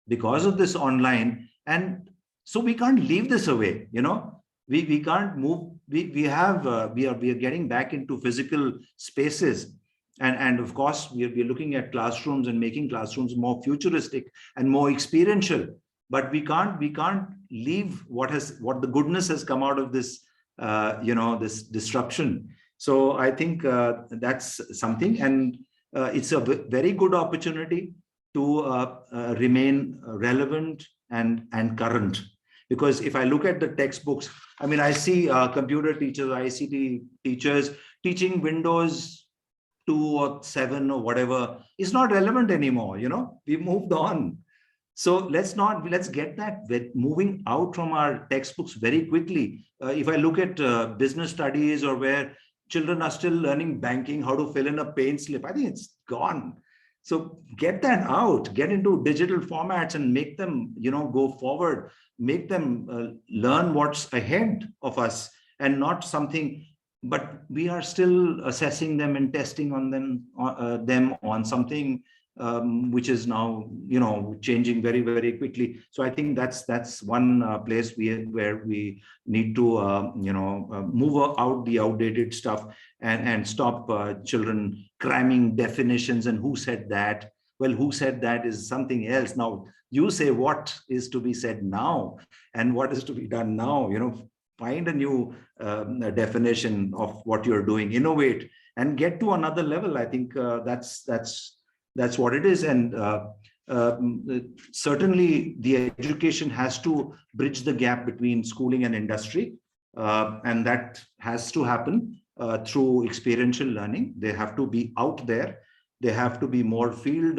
because of this online. And so we can't leave this away. We can't move. We are getting back into physical spaces. And of course, we are looking at classrooms and making classrooms more futuristic and more experiential. But we can't leave what the goodness has come out of this, this disruption. So I think that's something, and it's a very good opportunity to remain relevant and current. Because if I look at the textbooks, I mean, I see computer teachers, ICT teachers teaching Windows 2 or 7 or whatever. It's not relevant anymore. We've moved on. So let's get that moving out from our textbooks very quickly. If I look at business studies or where children are still learning banking, how to fill in a paint slip, I think it's gone. So get that out, get into digital formats and make them, go forward, make them learn what's ahead of us and not something, but we are still assessing them and testing on them on something which is now, changing very, very quickly. So I think that's one place where we need to, move out the outdated stuff and stop children cramming definitions and who said that. Well, who said that is something else. Now you say what is to be said now and what is to be done now. Find a new definition of what you're doing, innovate and get to another level. I think that's what it is. And certainly the education has to bridge the gap between schooling and industry. And that has to happen through experiential learning. They have to be out there. They have to be more field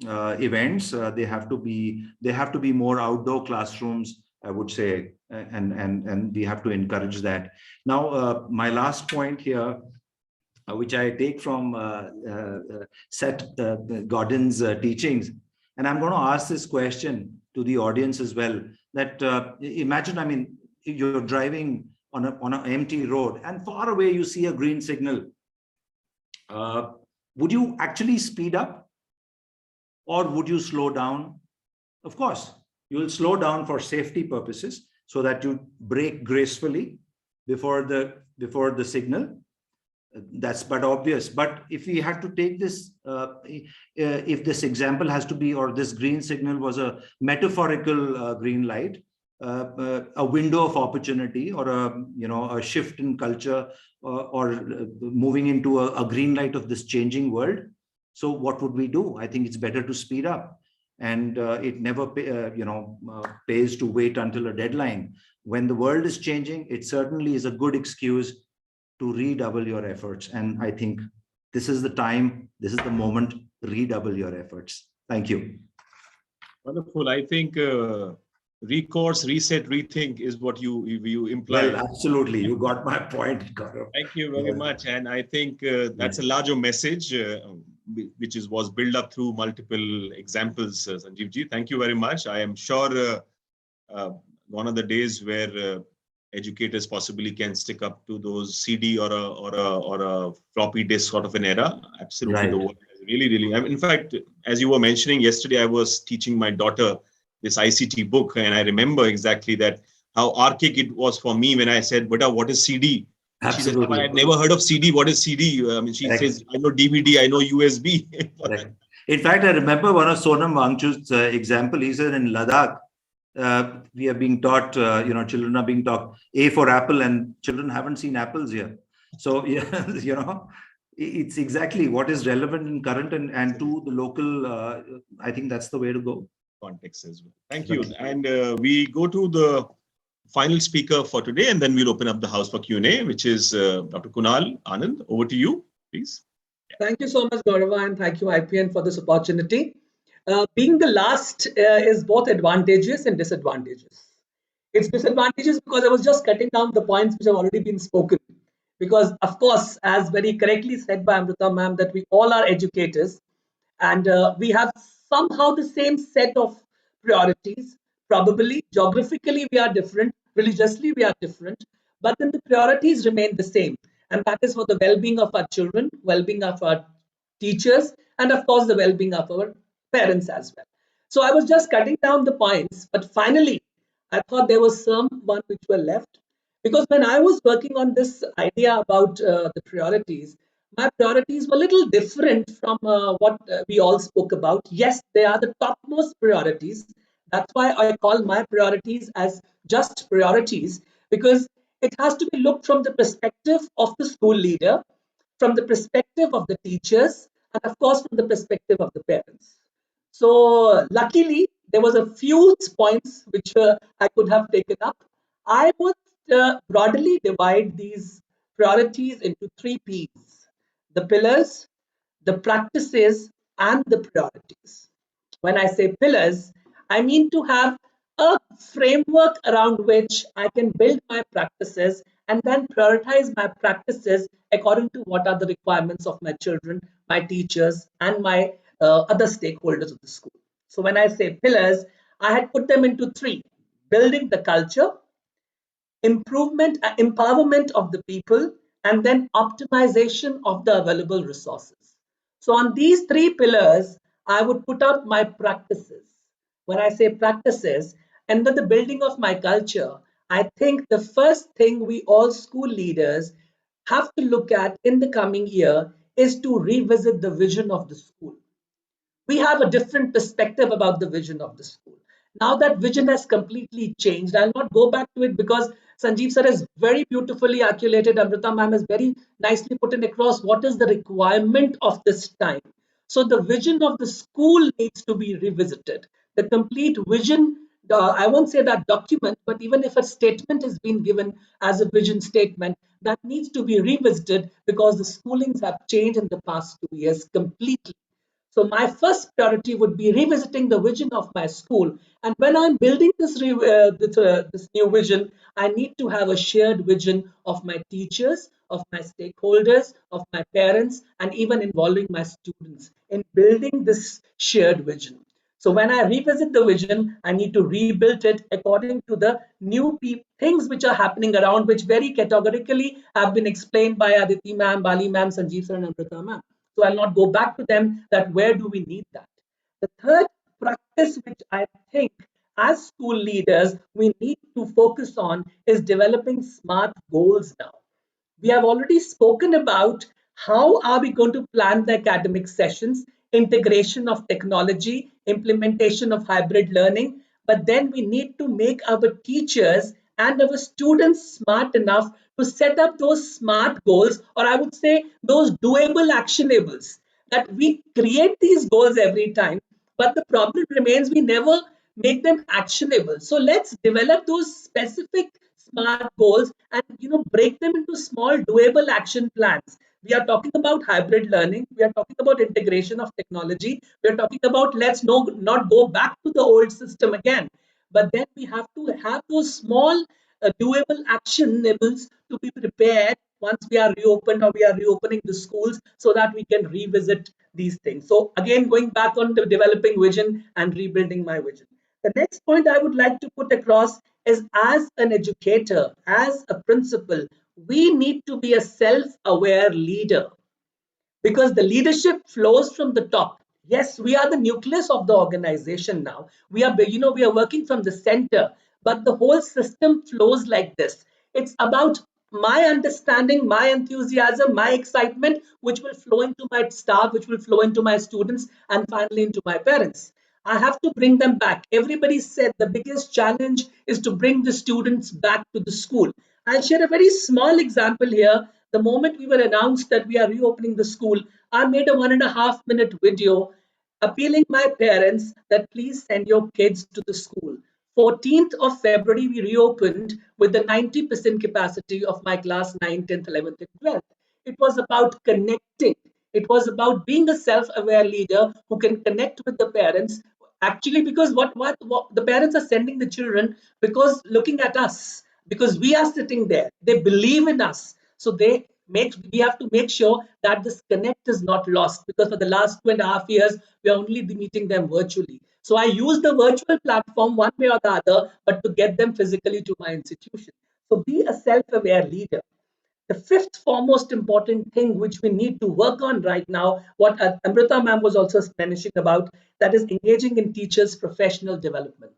events. They have to be more outdoor classrooms, I would say, and we have to encourage that. Now, my last point here, which I take from Seth Godin's teachings, and I'm going to ask this question to the audience as well. That imagine, you're driving on an empty road, and far away you see a green signal. Would you actually speed up, or would you slow down? Of course, you will slow down for safety purposes, so that you brake gracefully before the signal. That's but obvious. But if we had to take this, if this example has to be, or this green signal was a metaphorical green light, a window of opportunity, or a shift in culture, or moving into a green light of this changing world. So what would we do? I think it's better to speed up, and it never pays to wait until a deadline. When the world is changing, it certainly is a good excuse to redouble your efforts. And I think this is the time, this is the moment, redouble your efforts. Thank you. Wonderful. I think recourse, reset, rethink is what you imply. Well, absolutely. You got my point, Gaurav. Thank you very much. And I think that's a larger message, which was built up through multiple examples, Sanjeev ji. Thank you very much. I am sure one of the days where educators possibly can stick up to those CD or a floppy disk sort of an era. Absolutely. Right. The world has really. In fact, as you were mentioning yesterday, I was teaching my daughter this ICT book, and I remember exactly that how archaic it was for me when I said, "Beta, what is CD?" Absolutely. She said, "I had never heard of CD. What is CD?" She says, "I know DVD, I know USB." Right. In fact, I remember one of Sonam Wangchuk's example. He said in Ladakh, we are being taught, children are being taught A for apple, and children haven't seen apples here. So, it's exactly what is relevant and current and to the local. I think that's the way to go. Context as well. Thank you. And we go to the final speaker for today, and then we'll open up the house for Q&A, which is Dr. Kunal Anand. Over to you, please. Thank you so much, Gaurav, and thank you, IPN, for this opportunity. Being the last is both advantageous and disadvantageous. It's disadvantageous because I was just cutting down the points which have already been spoken. Because, of course, as very correctly said by Amrita ma'am, that we all are educators, and we have somehow the same set of priorities. Probably geographically we are different, religiously we are different, but then the priorities remain the same, and that is for the well-being of our children, well-being of our teachers, and of course the well-being of our parents as well. So I was just cutting down the points, but finally I thought there was some one which were left, because when I was working on this idea about the priorities, my priorities were a little different from what we all spoke about. Yes, they are the topmost priorities. That's why I call my priorities as just priorities, because it has to be looked from the perspective of the school leader, from the perspective of the teachers, and of course from the perspective of the parents. So luckily, there was a few points which I could have taken up. I would broadly divide these priorities into 3 P's: the pillars, the practices, and the priorities. When I say pillars, I mean to have a framework around which I can build my practices and then prioritize my practices according to what are the requirements of my children, my teachers, and my other stakeholders of the school. So when I say pillars, I had put them into 3: building the culture, empowerment of the people, and then optimization of the available resources. So on these three pillars, I would put out my practices. When I say practices, and with the building of my culture, I think the first thing we all school leaders have to look at in the coming year is to revisit the vision of the school. We have a different perspective about the vision of the school. Now that vision has completely changed. I'll not go back to it because Sanjeev sir has very beautifully articulated, Amrita ma'am has very nicely put in across what is the requirement of this time. So the vision of the school needs to be revisited. The complete vision, I won't say that document, but even if a statement has been given as a vision statement, that needs to be revisited because the schoolings have changed in the past 2 years completely. So my first priority would be revisiting the vision of my school. And when I'm building this new vision, I need to have a shared vision of my teachers, of my stakeholders, of my parents, and even involving my students in building this shared vision. So when I revisit the vision, I need to rebuild it according to the new things which are happening around, which very categorically have been explained by Aditi ma'am, Bali ma'am, Sanjeev sir, and Amrita ma'am. So I'll not go back to them that where do we need that. The third practice which I think as school leaders we need to focus on is developing smart goals now. We have already spoken about how are we going to plan the academic sessions, integration of technology, implementation of hybrid learning, but then we need to make our teachers and our students smart enough to set up those smart goals, or I would say those doable actionables, that we create these goals every time, but the problem remains we never make them actionable. So let's develop those specific smart goals and break them into small doable action plans. We are talking about hybrid learning, we are talking about integration of technology, we are talking about let's not go back to the old system again, but then we have to have those small doable actionables to be prepared once we are reopened or we are reopening the schools so that we can revisit these things. So again, going back on the developing vision and rebuilding my vision. The next point I would like to put across is as an educator, as a principal, we need to be a self-aware leader because the leadership flows from the top. Yes, we are the nucleus of the organization now. We are working from the center, but the whole system flows like this. It's about my understanding, my enthusiasm, my excitement, which will flow into my staff, which will flow into my students, and finally into my parents. I have to bring them back. Everybody said the biggest challenge is to bring the students back to the school. I'll share a very small example here. The moment we were announced that we are reopening the school, I made a 1.5 minute video appealing my parents that please send your kids to the school. 14th of February, we reopened with the 90% capacity of my class 9th, 10th, 11th, and 12th. It was about connecting. It was about being a self-aware leader who can connect with the parents. Actually, because what the parents are sending the children because looking at us, because we are sitting there, they believe in us. So we have to make sure that this connect is not lost because for the last 2.5 years, we are only meeting them virtually. So I use the virtual platform one way or the other, but to get them physically to my institution. So be a self-aware leader. The fifth foremost important thing which we need to work on right now, what Amrita ma'am was also mentioning about, that is engaging in teachers' professional development.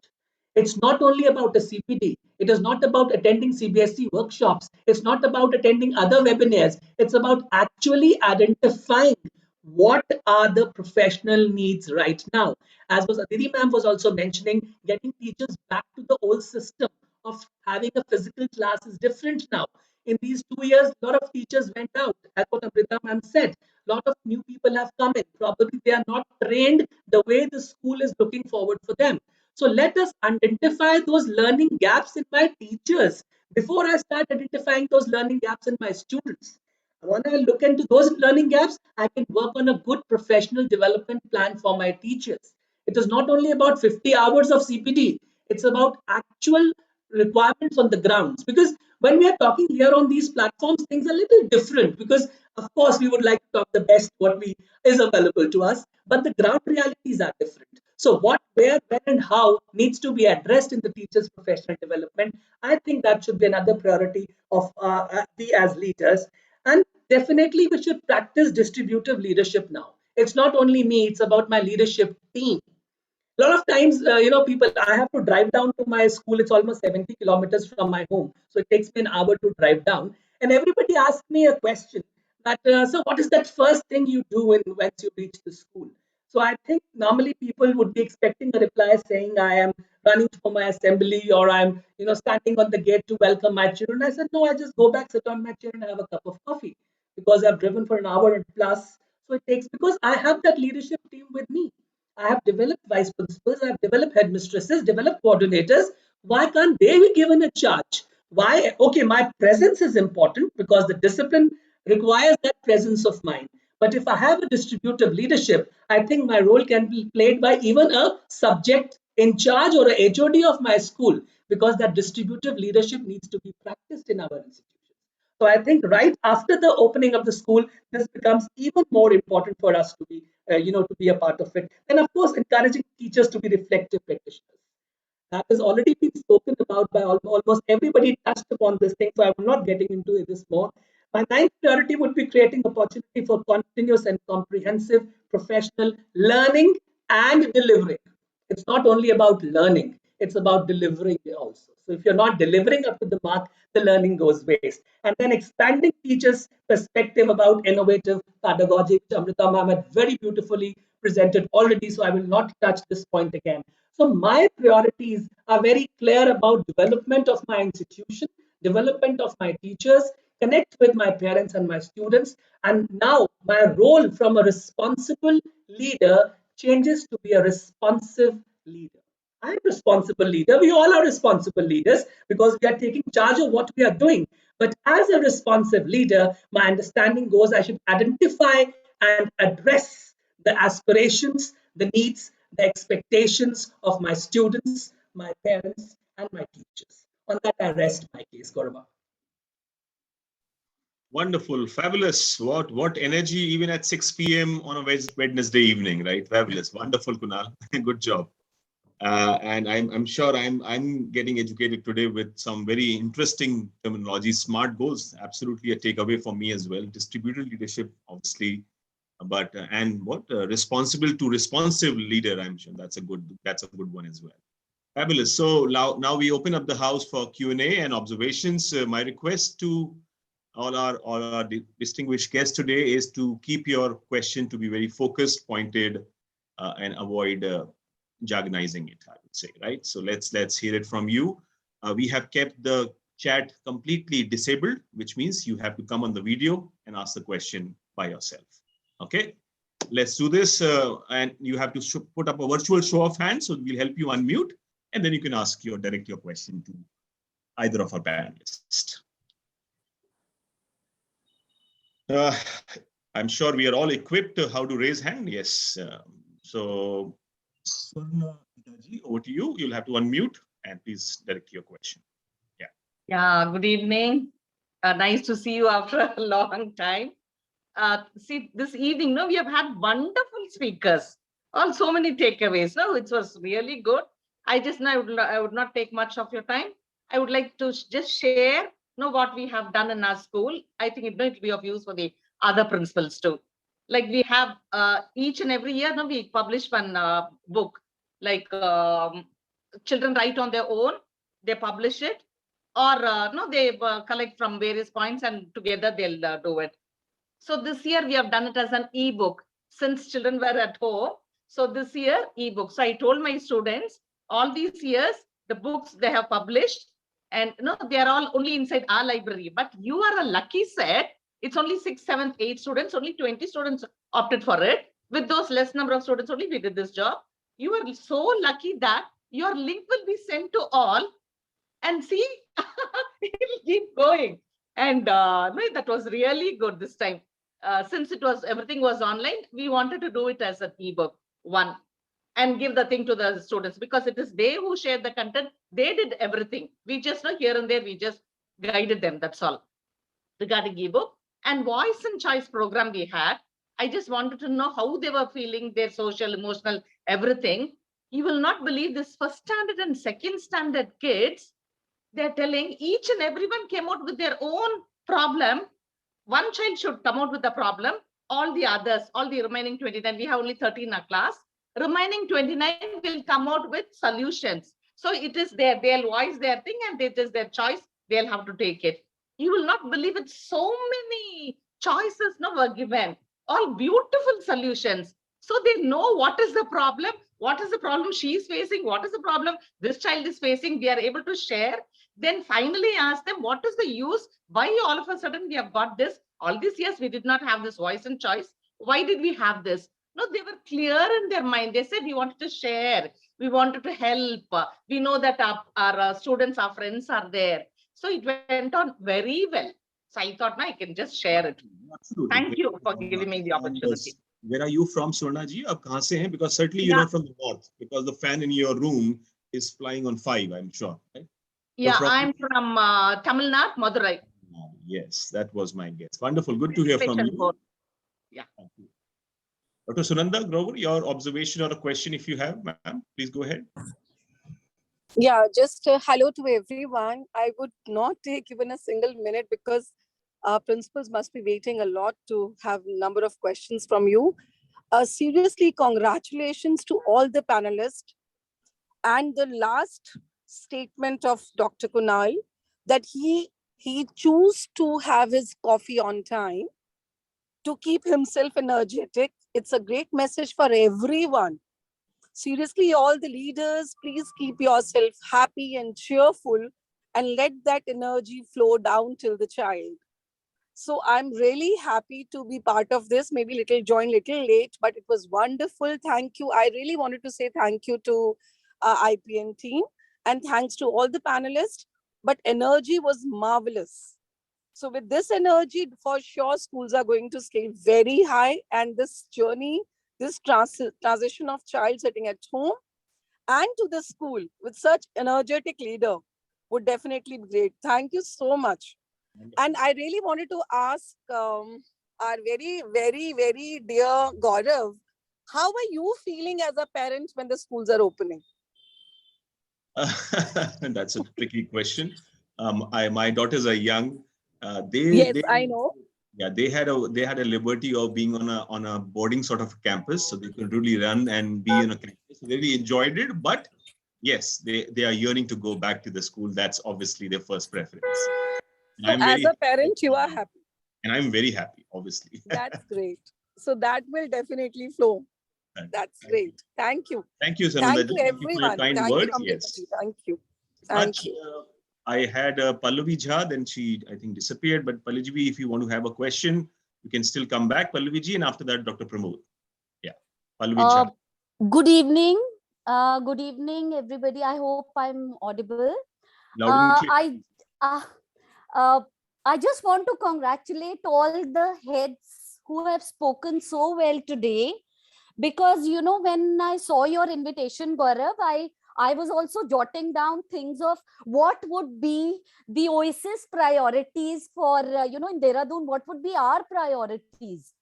It's not only about a CPD. It is not about attending CBSE workshops. It's not about attending other webinars. It's about actually identifying what are the professional needs right now. As was Aditi ma'am was also mentioning, getting teachers back to the old system of having a physical class is different now. In these 2 years, a lot of teachers went out. As what Amrita ma'am said, a lot of new people have come in. Probably they are not trained the way the school is looking forward for them. So let us identify those learning gaps in my teachers before I start identifying those learning gaps in my students. When I look into those learning gaps, I can work on a good professional development plan for my teachers. It is not only about 50 hours of CPD, it's about actual requirements on the grounds. Because when we are talking here on these platforms, things are a little different because, of course, we would like to talk the best what we is available to us, but the ground realities are different. So what, where, when, and how needs to be addressed in the teacher's professional development. I think that should be another priority of we as leaders. And definitely, we should practice distributive leadership now. It's not only me, it's about my leadership team. A lot of times, people, I have to drive down to my school. It's almost 70 kilometers from my home. So it takes me an hour to drive down. And everybody asks me a question that, so what is that first thing you do once you reach the school? So I think normally people would be expecting a reply saying, I am running for my assembly, or I'm, standing on the gate to welcome my children. I said, no, I just go back, sit on my chair and have a cup of coffee because I've driven for an hour and plus. So it takes, because I have that leadership team with me. I have developed vice principals, I have developed headmistresses, developed coordinators. Why can't they be given a charge? Why? Okay, my presence is important because the discipline requires that presence of mine. But if I have a distributive leadership, I think my role can be played by even a subject in charge or a HOD of my school, because that distributive leadership needs to be practiced in our institution. So I think right after the opening of the school, this becomes even more important for us to be, to be a part of it. And of course, encouraging teachers to be reflective practitioners. That has already been spoken about by almost everybody touched upon this thing. So I'm not getting into this more. My ninth priority would be creating opportunity for continuous and comprehensive professional learning and delivering. It's not only about learning, it's about delivering also. So if you're not delivering up to the mark, the learning goes waste. And then expanding teachers' perspective about innovative pedagogy, which Amrita ma'am had very beautifully presented already, so I will not touch this point again. So my priorities are very clear about development of my institution, development of my teachers, connect with my parents and my students. And now my role from a responsible leader changes to be a responsive leader. I'm a responsible leader. We all are responsible leaders because we are taking charge of what we are doing. But as a responsive leader, my understanding goes I should identify and address the aspirations, the needs, the expectations of my students, my parents, and my teachers. On that, I rest my case, Gaurava. Wonderful, fabulous. What energy even at 6 p.m. on a Wednesday evening, right? Fabulous, wonderful, Kunal. Good job. And I'm sure I'm getting educated today with some very interesting terminology. SMART goals, absolutely a takeaway for me as well. Distributed leadership, obviously, but and what responsible to responsive leader. I'm sure that's a good one as well. Fabulous. So now we open up the house for Q&A and observations. My request to all our distinguished guests today is to keep your question to be very focused, pointed, and avoid jargonizing it, I would say, right? So let's hear it from you. We have kept the chat completely disabled, which means you have to come on the video and ask the question by yourself. Okay, let's do this. And you have to put up a virtual show of hands, so we'll help you unmute, and then you can direct your question to either of our panelists. I'm sure we are all equipped how to raise hand. Yes. So, Swarna, over to you. You'll have to unmute and please direct your question. Yeah. Yeah. Good evening. Nice to see you after a long time. See, this evening, we have had wonderful speakers. So many takeaways. It was really good. I would not take much of your time. I would like to just share what we have done in our school. I think it will be of use for the other principals too. Like we have each and every year, we publish one book, like children write on their own, they publish it, or they collect from various points and together they'll do it. So this year we have done it as an e-book since children were at home. So this year e-book. So I told my students, all these years, the books they have published, and they are all only inside our library. But you are a lucky set. It's only 6, 7, 8 students. Only 20 students opted for it. With those less number of students, only we did this job. You are so lucky that your link will be sent to all. And see, it will keep going. And that was really good this time. Since everything was online, we wanted to do it as an ebook one and give the thing to the students, because it is they who shared the content. They did everything. We just here and there, we just guided them. That's all. Regarding ebook and voice and choice program we had, I just wanted to know how they were feeling, their social, emotional, everything. You will not believe this first standard and second standard kids, they're telling each and everyone came out with their own problem. One child should come out with the problem. all the others, all the remaining 29, we have only 30 in our class. Remaining 29 will come out with solutions. So it is there, they'll voice their thing and it is their choice. They'll have to take it. You will not believe it. So many choices now were given, all beautiful solutions. So they know what is the problem she is facing, what is the problem this child is facing. We are able to share. Then finally ask them, what is the use? Why all of a sudden we have got this? All these years we did not have this voice and choice. Why did we have this? No, they were clear in their mind. They said we wanted to share, we wanted to help. We know that our students, our friends are there. So it went on very well. So I thought, I can just share it. Absolutely. Thank you for giving me the opportunity. Where are you from, Swarna ji? Aap kahan se hain? Because certainly you're not from the north, because the fan in your room is flying on 5, I'm sure. Right? Yeah, I'm from Tamil Nadu, Madurai. Yes, that was my guess. Wonderful. Good to hear from you. Yeah. Thank you. Dr. Sunanda Grover, your observation or a question, if you have, ma'am, please go ahead. Yeah, just hello to everyone. I would not take even a single minute because our principals must be waiting a lot to have a number of questions from you. Seriously, congratulations to all the panelists. And the last statement of Dr. Kunal, that he chose to have his coffee on time to keep himself energetic. It's a great message for everyone. Seriously, all the leaders, please keep yourself happy and cheerful and let that energy flow down till the child. So I'm really happy to be part of this, maybe joined little late, but it was wonderful. Thank you. I really wanted to say thank you to IPN team and thanks to all the panelists, but energy was marvelous. So with this energy, for sure, schools are going to scale very high, and this journey, this transition of child sitting at home and to the school with such energetic leader would definitely be great. Thank you so much. And I really wanted to ask our very, very, very dear Gaurav, how are you feeling as a parent when the schools are opening? That's a tricky question. My daughters are young. I know. Yeah, they had a liberty of being on a boarding sort of campus, so they could really run and be in a campus. They really enjoyed it, but yes, they are yearning to go back to the school. That's obviously their first preference. So as a parent, you are happy. And I'm very happy, obviously. That's great. So that will definitely flow. That's great. Thank you. Thank you, Sananda. Thank you, everyone. Thank you for your kind words. Yes. Thank you. Thank you. I had Pallavi Jha, then she, I think, disappeared. But Pallavi, if you want to have a question, you can still come back, Pallavi ji, and after that, Dr. Pramod. Yeah, Pallavi Jha. Good evening. Good evening, everybody. I hope I'm audible. I just want to congratulate all the heads who have spoken so well today, because, you know, when I saw your invitation, Gaurav, I was also jotting down things of what would be the Oasis priorities for, in Dehradun, what would be our priorities.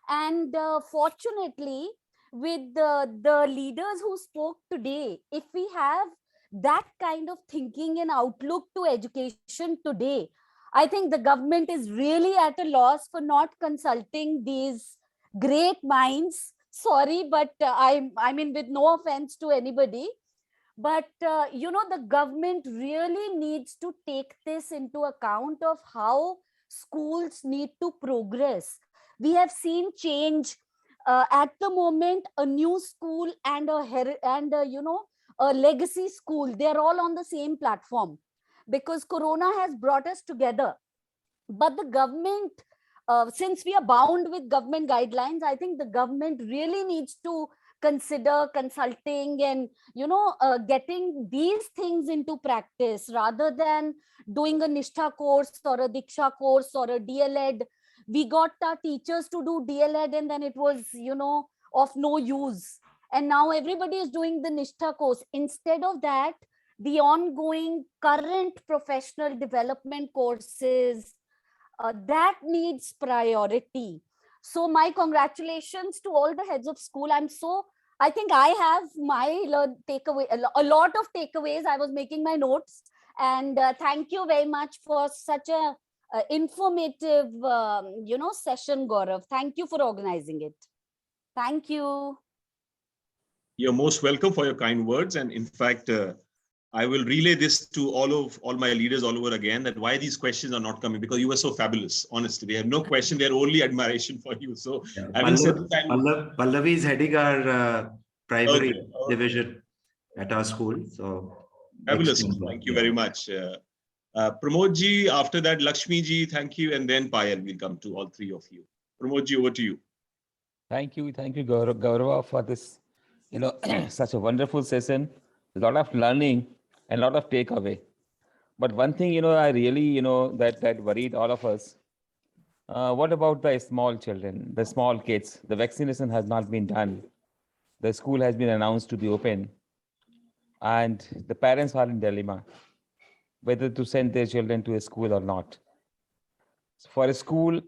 And fortunately, with the leaders who spoke today, if we have that kind of thinking and outlook to education today, I think the government is really at a loss for not consulting these great minds. Sorry, but I mean, with no offense to anybody, but the government really needs to take this into account of how schools need to progress. We have seen change at the moment. A new school and a legacy school, they're all on the same platform, because Corona has brought us together. But the government, since we are bound with government guidelines, I think the government really needs to consider consulting and, getting these things into practice rather than doing a Nishtha course or a Diksha course or a DLED. We got our teachers to do DLED and then it was, of no use. And now everybody is doing the Nishtha course. Instead of that, the ongoing current professional development courses, that needs priority. So my congratulations to all the heads of school. I think I have my takeaway, a lot of takeaways. I was making my notes, and thank you very much for such a informative, session, Gaurav. Thank you for organizing it. Thank you. You're most welcome for your kind words. And in fact, I will relay this to all my leaders all over again, that why these questions are not coming, because you were so fabulous. Honestly, we have no question. They're only admiration for you. So having said that, Pallavi is heading our primary Okay. division at our school. So fabulous. excellent. Thank you very much. Pramod ji, after that, Lakshmi ji, thank you. And then Payal will come to all three of you. Pramod ji, over to you. Thank you, Gaurava, for this, such a wonderful session. A lot of learning and a lot of takeaway. But one thing, I really, that worried all of us. What about the small children, the small kids? The vaccination has not been done. The school has been announced to be open, and the parents are in dilemma whether to send their children to a school or not. For a school,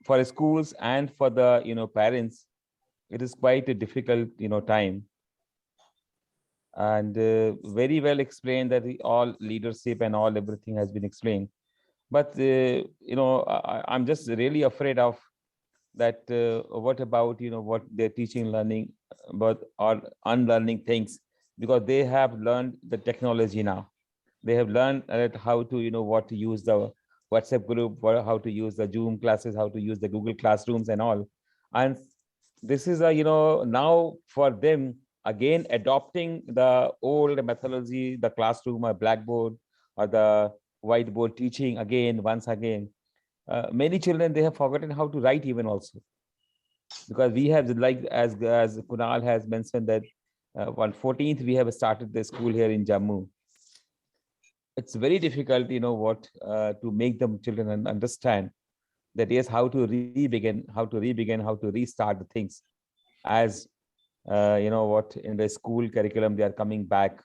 for schools, and for the parents, it is quite a difficult time. And very well explained that all leadership and all everything has been explained. But I'm just really afraid of that. What about what they're teaching, learning, but or unlearning things, because they have learned the technology now. They have learned how to what to use the WhatsApp group, how to use the Zoom classes, how to use the Google Classrooms and all. And this is now for them again adopting the old methodology, the classroom or blackboard or the whiteboard teaching once again. Many children, they have forgotten how to write even also, because we have, like as Kunal has mentioned, that on 14th we have started the school here in Jammu. It's very difficult, to make them children understand that yes, how to re-begin, how to restart the things, as in the school curriculum they are coming back.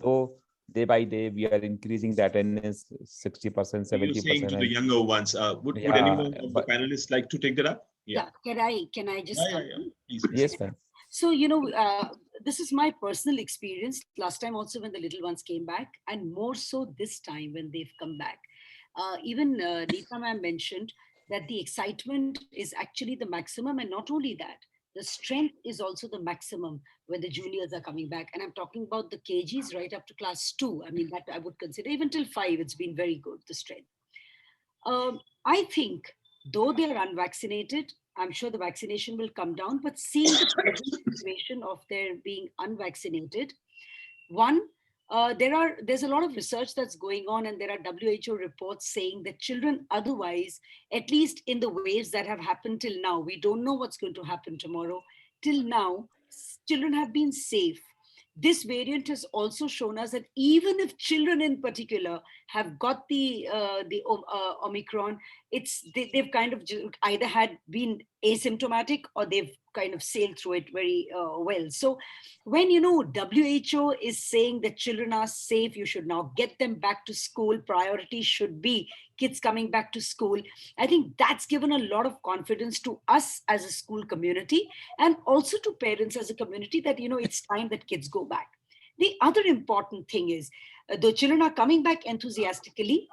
So day by day we are increasing the attendance 60%, 70%. You're saying to the younger ones. Would anyone of the panelists like to take that up? Yeah. Can I just come in? Please. Yes, ma'am. So, this is my personal experience. Last time also when the little ones came back, and more so this time when they've come back. Even Neeta ma'am mentioned that the excitement is actually the maximum, and not only that, the strength is also the maximum when the juniors are coming back. And I'm talking about the KGs right up to class 2. I mean, that I would consider even till 5, it's been very good, the strength. I think though they are unvaccinated, I'm sure the vaccination will come down, but seeing the present situation of their being unvaccinated, there's a lot of research that's going on, and there are WHO reports saying that children otherwise, at least in the waves that have happened till now, we don't know what's going to happen tomorrow. Till now, children have been safe. This variant has also shown us that even if children in particular have got the Omicron, they've kind of either had been asymptomatic or they've kind of sailed through it very well. So when WHO is saying that children are safe, you should now get them back to school, priority should be kids coming back to school, I think that's given a lot of confidence to us as a school community, and also to parents as a community, that it's time that kids go back. The other important thing is, the children are coming back enthusiastically.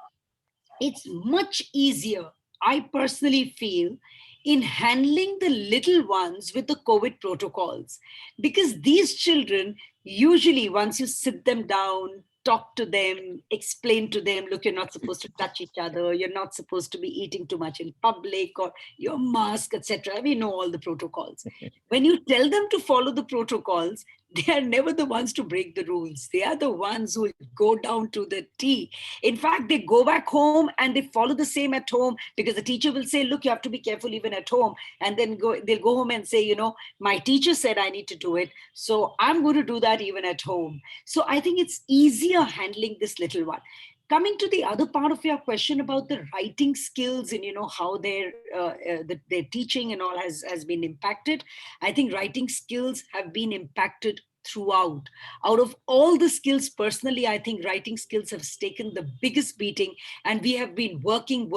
It's much easier, I personally feel, in handling the little ones with the COVID protocols, because these children, usually once you sit them down, talk to them, explain to them, look, you're not supposed to touch each other, you're not supposed to be eating too much in public, or your mask, etc. We know all the protocols. When you tell them to follow the protocols, they are never the ones to break the rules. They are the ones who go down to the T. In fact, they go back home and they follow the same at home, because the teacher will say, look, you have to be careful even at home. And then they'll go home and say, my teacher said I need to do it, so I'm going to do that even at home. So I think it's easier handling this little one. Coming to the other part of your question about the writing skills and how their teaching and all has been impacted, I think writing skills have been impacted throughout. Out of all the skills, personally, I think writing skills have taken the biggest beating, and we have been working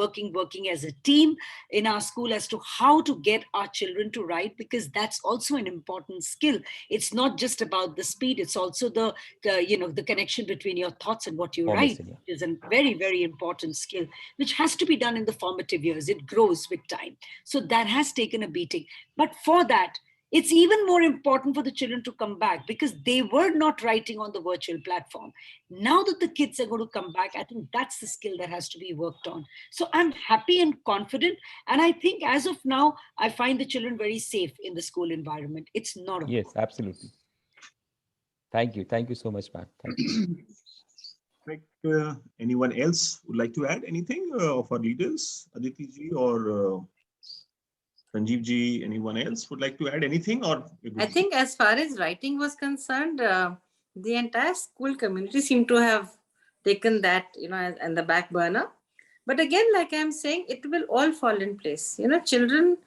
as a team in our school as to how to get our children to write, because that's also an important skill. It's not just about the speed, it's also the connection between your thoughts and what you write, Formation, yeah. which is a very, very important skill, which has to be done in the formative years. It grows with time. So that has taken a beating. But for that, it's even more important for the children to come back, because they were not writing on the virtual platform. Now that the kids are going to come back, I think that's the skill that has to be worked on. So I'm happy and confident. And I think as of now, I find the children very safe in the school environment. It's not a Yes, absolutely. Thank you. Thank you so much, ma'am. Thank you. Right, anyone else would like to add anything of our leaders, Aditi ji or Sanjeev ji? Anyone else would like to add anything? Or I think as far as writing was concerned, the entire school community seemed to have taken that, and the back burner. But again, like I'm saying, it will all fall in place. Children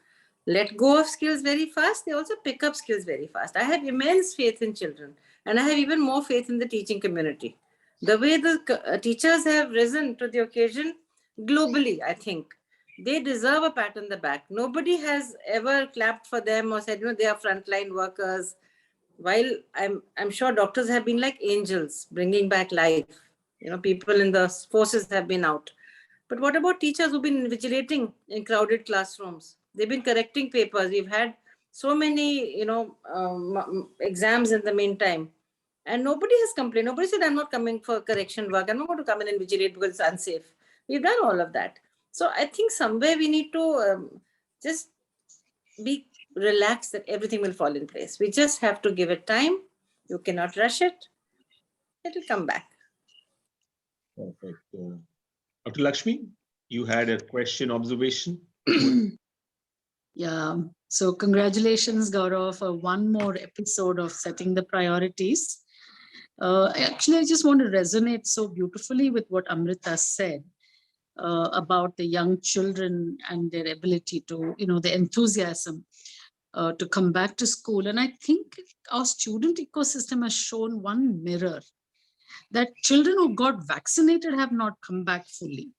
let go of skills very fast. They also pick up skills very fast. I have immense faith in children, and I have even more faith in the teaching community. The way the teachers have risen to the occasion globally, I think they deserve a pat on the back. Nobody has ever clapped for them or said, they are frontline workers. While I'm sure doctors have been like angels, bringing back life. People in the forces have been out. But what about teachers who've been vigilating in crowded classrooms? They've been correcting papers. We've had so many, exams in the meantime. And nobody has complained. Nobody said, I'm not coming for correction work. I'm not going to come in and vigilate because it's unsafe. We've done all of that. So I think somewhere we need to just be relaxed that everything will fall in place. We just have to give it time. You cannot rush it. It will come back. Perfect. Dr. Lakshmi, you had a question, observation? Yeah. So congratulations, Gaurav, for one more episode of setting the priorities. Actually, I just want to resonate so beautifully with what Amrita said. About the young children and their ability to, the enthusiasm to come back to school. And I think our student ecosystem has shown one mirror, that children who got vaccinated have not come back fully,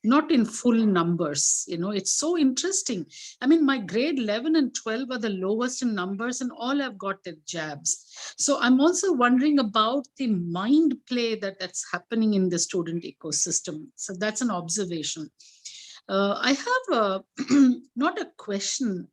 not in full numbers. It's so interesting. I mean, my grade 11 and 12 are the lowest in numbers, and all have got their jabs. So I'm also wondering about the mind play that's happening in the student ecosystem. So that's an observation. I have not a question,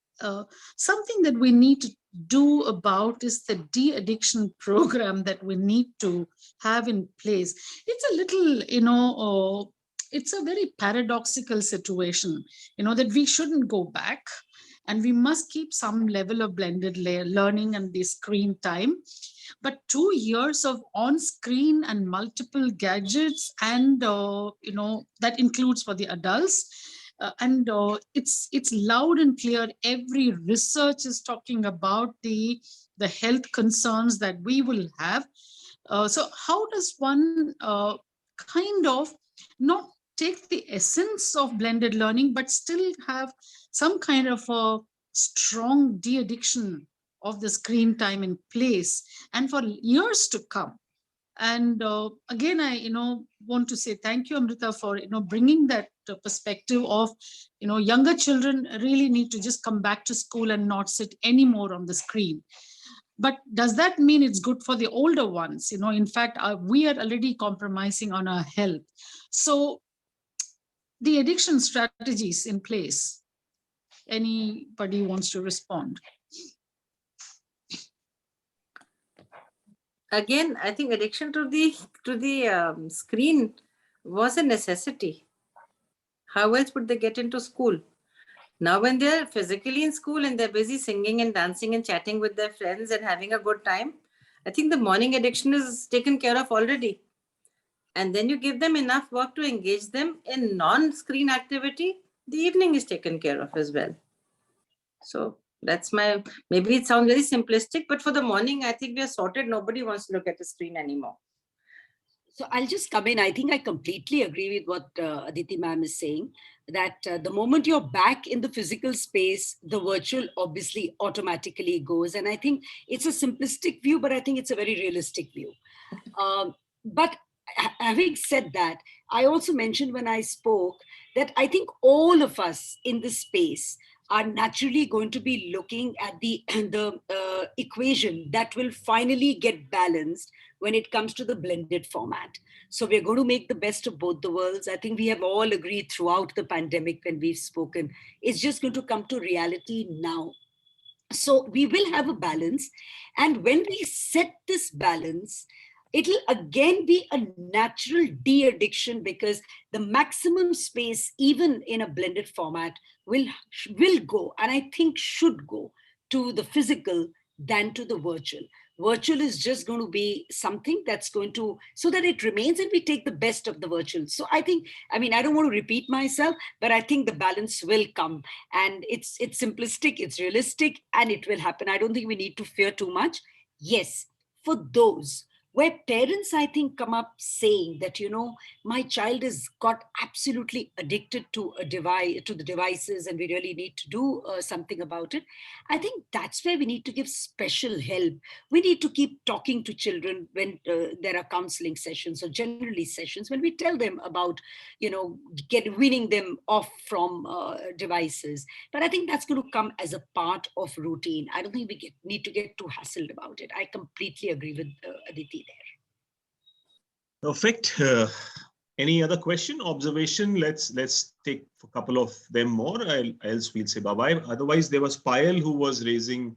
something that we need to do about is the de-addiction program that we need to have in place. It's a little, it's a very paradoxical situation, that we shouldn't go back and we must keep some level of blended learning and the screen time. But 2 years of on-screen and multiple gadgets, and that includes for the adults. It's loud and clear. Every research is talking about the health concerns that we will have. So how does one kind of not take the essence of blended learning, but still have some kind of a strong de-addiction of the screen time in place and for years to come? And again, I want to say thank you, Amrita, for bringing that perspective of younger children really need to just come back to school and not sit anymore on the screen. But does that mean it's good for the older ones? In fact, we are already compromising on our health. So the addiction strategies in place. Anybody wants to respond? Again, I think addiction to the screen was a necessity. How else would they get into school? Now, when they're physically in school and they're busy singing and dancing and chatting with their friends and having a good time, I think the morning addiction is taken care of already. And then you give them enough work to engage them in non-screen activity, the evening is taken care of as well. So that's maybe it sounds very simplistic, but for the morning, I think we are sorted. Nobody wants to look at the screen anymore. So I'll just come in. I think I completely agree with what Aditi ma'am is saying, that the moment you're back in the physical space, the virtual obviously automatically goes. And I think it's a simplistic view, but I think it's a very realistic view. But having said that, I also mentioned when I spoke that I think all of us in this space are naturally going to be looking at the equation that will finally get balanced when it comes to the blended format. So we're going to make the best of both the worlds. I think we have all agreed throughout the pandemic when we've spoken. It's just going to come to reality now. So we will have a balance. And when we set this balance, it'll again be a natural de-addiction, because the maximum space, even in a blended format, will go, and I think should go, to the physical than to the virtual. Virtual is just going to be something that's going to, so that it remains and we take the best of the virtual. So I think, I mean, I don't want to repeat myself, but I think the balance will come, and it's simplistic, it's realistic, and it will happen. I don't think we need to fear too much. Yes, for those where parents, I think, come up saying that, you know, my child has got absolutely addicted to a device, to the devices, and we really need to do something about it. I think that's where we need to give special help. We need to keep talking to children when there are counseling sessions or generally sessions, when we tell them about, you know, weaning them off from devices. But I think that's going to come as a part of routine. I don't think we need to get too hassled about it. I completely agree with Aditi there. Perfect. Any other question, observation? Let's take a couple of them more, else we'll say bye-bye. Otherwise, there was Payal who was raising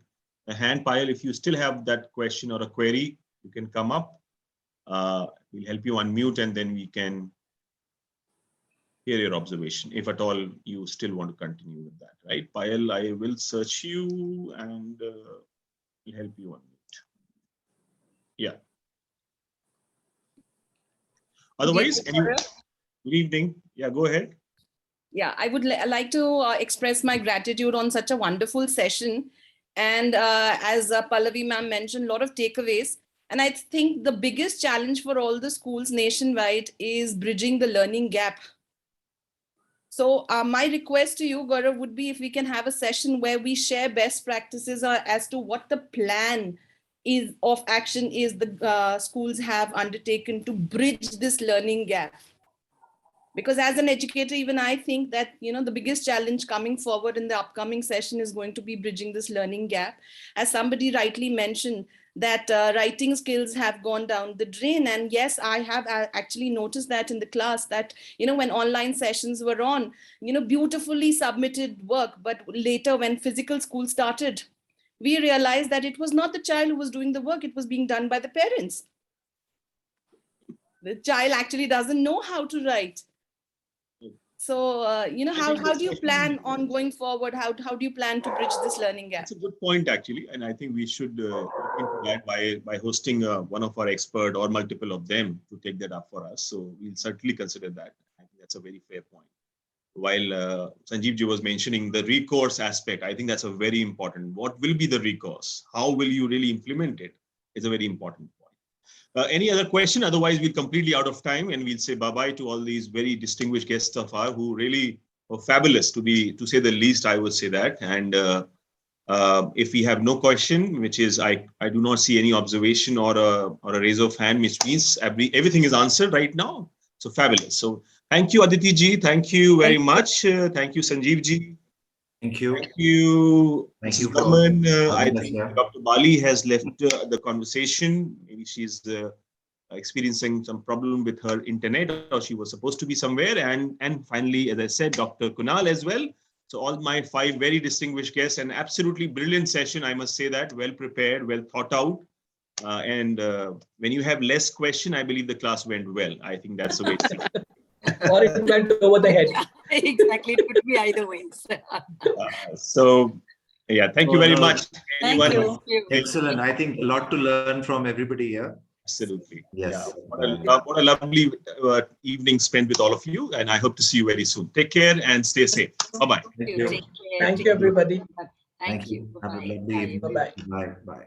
a hand. Payal, if you still have that question or a query, you can come up. We'll help you unmute, and then we can hear your observation, if at all you still want to continue with that, right? Payal, I will search you and we'll help you unmute. Yeah. Otherwise, good evening. Yeah, go ahead. Yeah, I would like to express my gratitude on such a wonderful session. And as Pallavi ma'am mentioned, a lot of takeaways. And I think the biggest challenge for all the schools nationwide is bridging the learning gap. So my request to you, Gaurav, would be if we can have a session where we share best practices as to what the plan is of action is the schools have undertaken to bridge this learning gap. Because as an educator, even I think that, you know, the biggest challenge coming forward in the upcoming session is going to be bridging this learning gap. As somebody rightly mentioned, that writing skills have gone down the drain. And yes, I have actually noticed that in the class that, you know, when online sessions were on, you know, beautifully submitted work, but later when physical school started, we realized that it was not the child who was doing the work, it was being done by the parents. The child actually doesn't know how to write. So, you know, how do you plan on going forward? How do you plan to bridge this learning gap? That's a good point, actually. And I think we should look into that by hosting one of our expert or multiple of them to take that up for us. So we'll certainly consider that. I think that's a very fair point. While Sanjeev ji was mentioning the recourse aspect, I think that's a very important. What will be the recourse? How will you really implement it? Is a very important point. Any other question? Otherwise, we're completely out of time, and we'll say bye-bye to all these very distinguished guests of ours who really were fabulous, to say the least. I would say that. And if we have no question, which is I do not see any observation or a raise of hand, which means everything is answered right now. So fabulous. So thank you, Aditi ji. Thank you very much. Thank you, Sanjeev ji. Thank you. Thank you. Thank you. I think Dr. Bali has left the conversation. Maybe she's experiencing some problem with her internet, or she was supposed to be somewhere. And finally, as I said, Dr. Kunal as well. So all my 5 very distinguished guests, an absolutely brilliant session, I must say that, well prepared, well thought out. And when you have less question, I believe the class went well. I think that's the way to think. Or it went over the head. Exactly, it could be either ways. So, yeah, thank you very much. Thank you. Excellent. I think a lot to learn from everybody here. Absolutely. Yes. Yeah. What a lovely evening spent with all of you. And I hope to see you very soon. Take care and stay safe. Bye-bye. Thank you. Thank you, everybody. Thank you. Have a lovely evening. Bye-bye. Bye. Bye.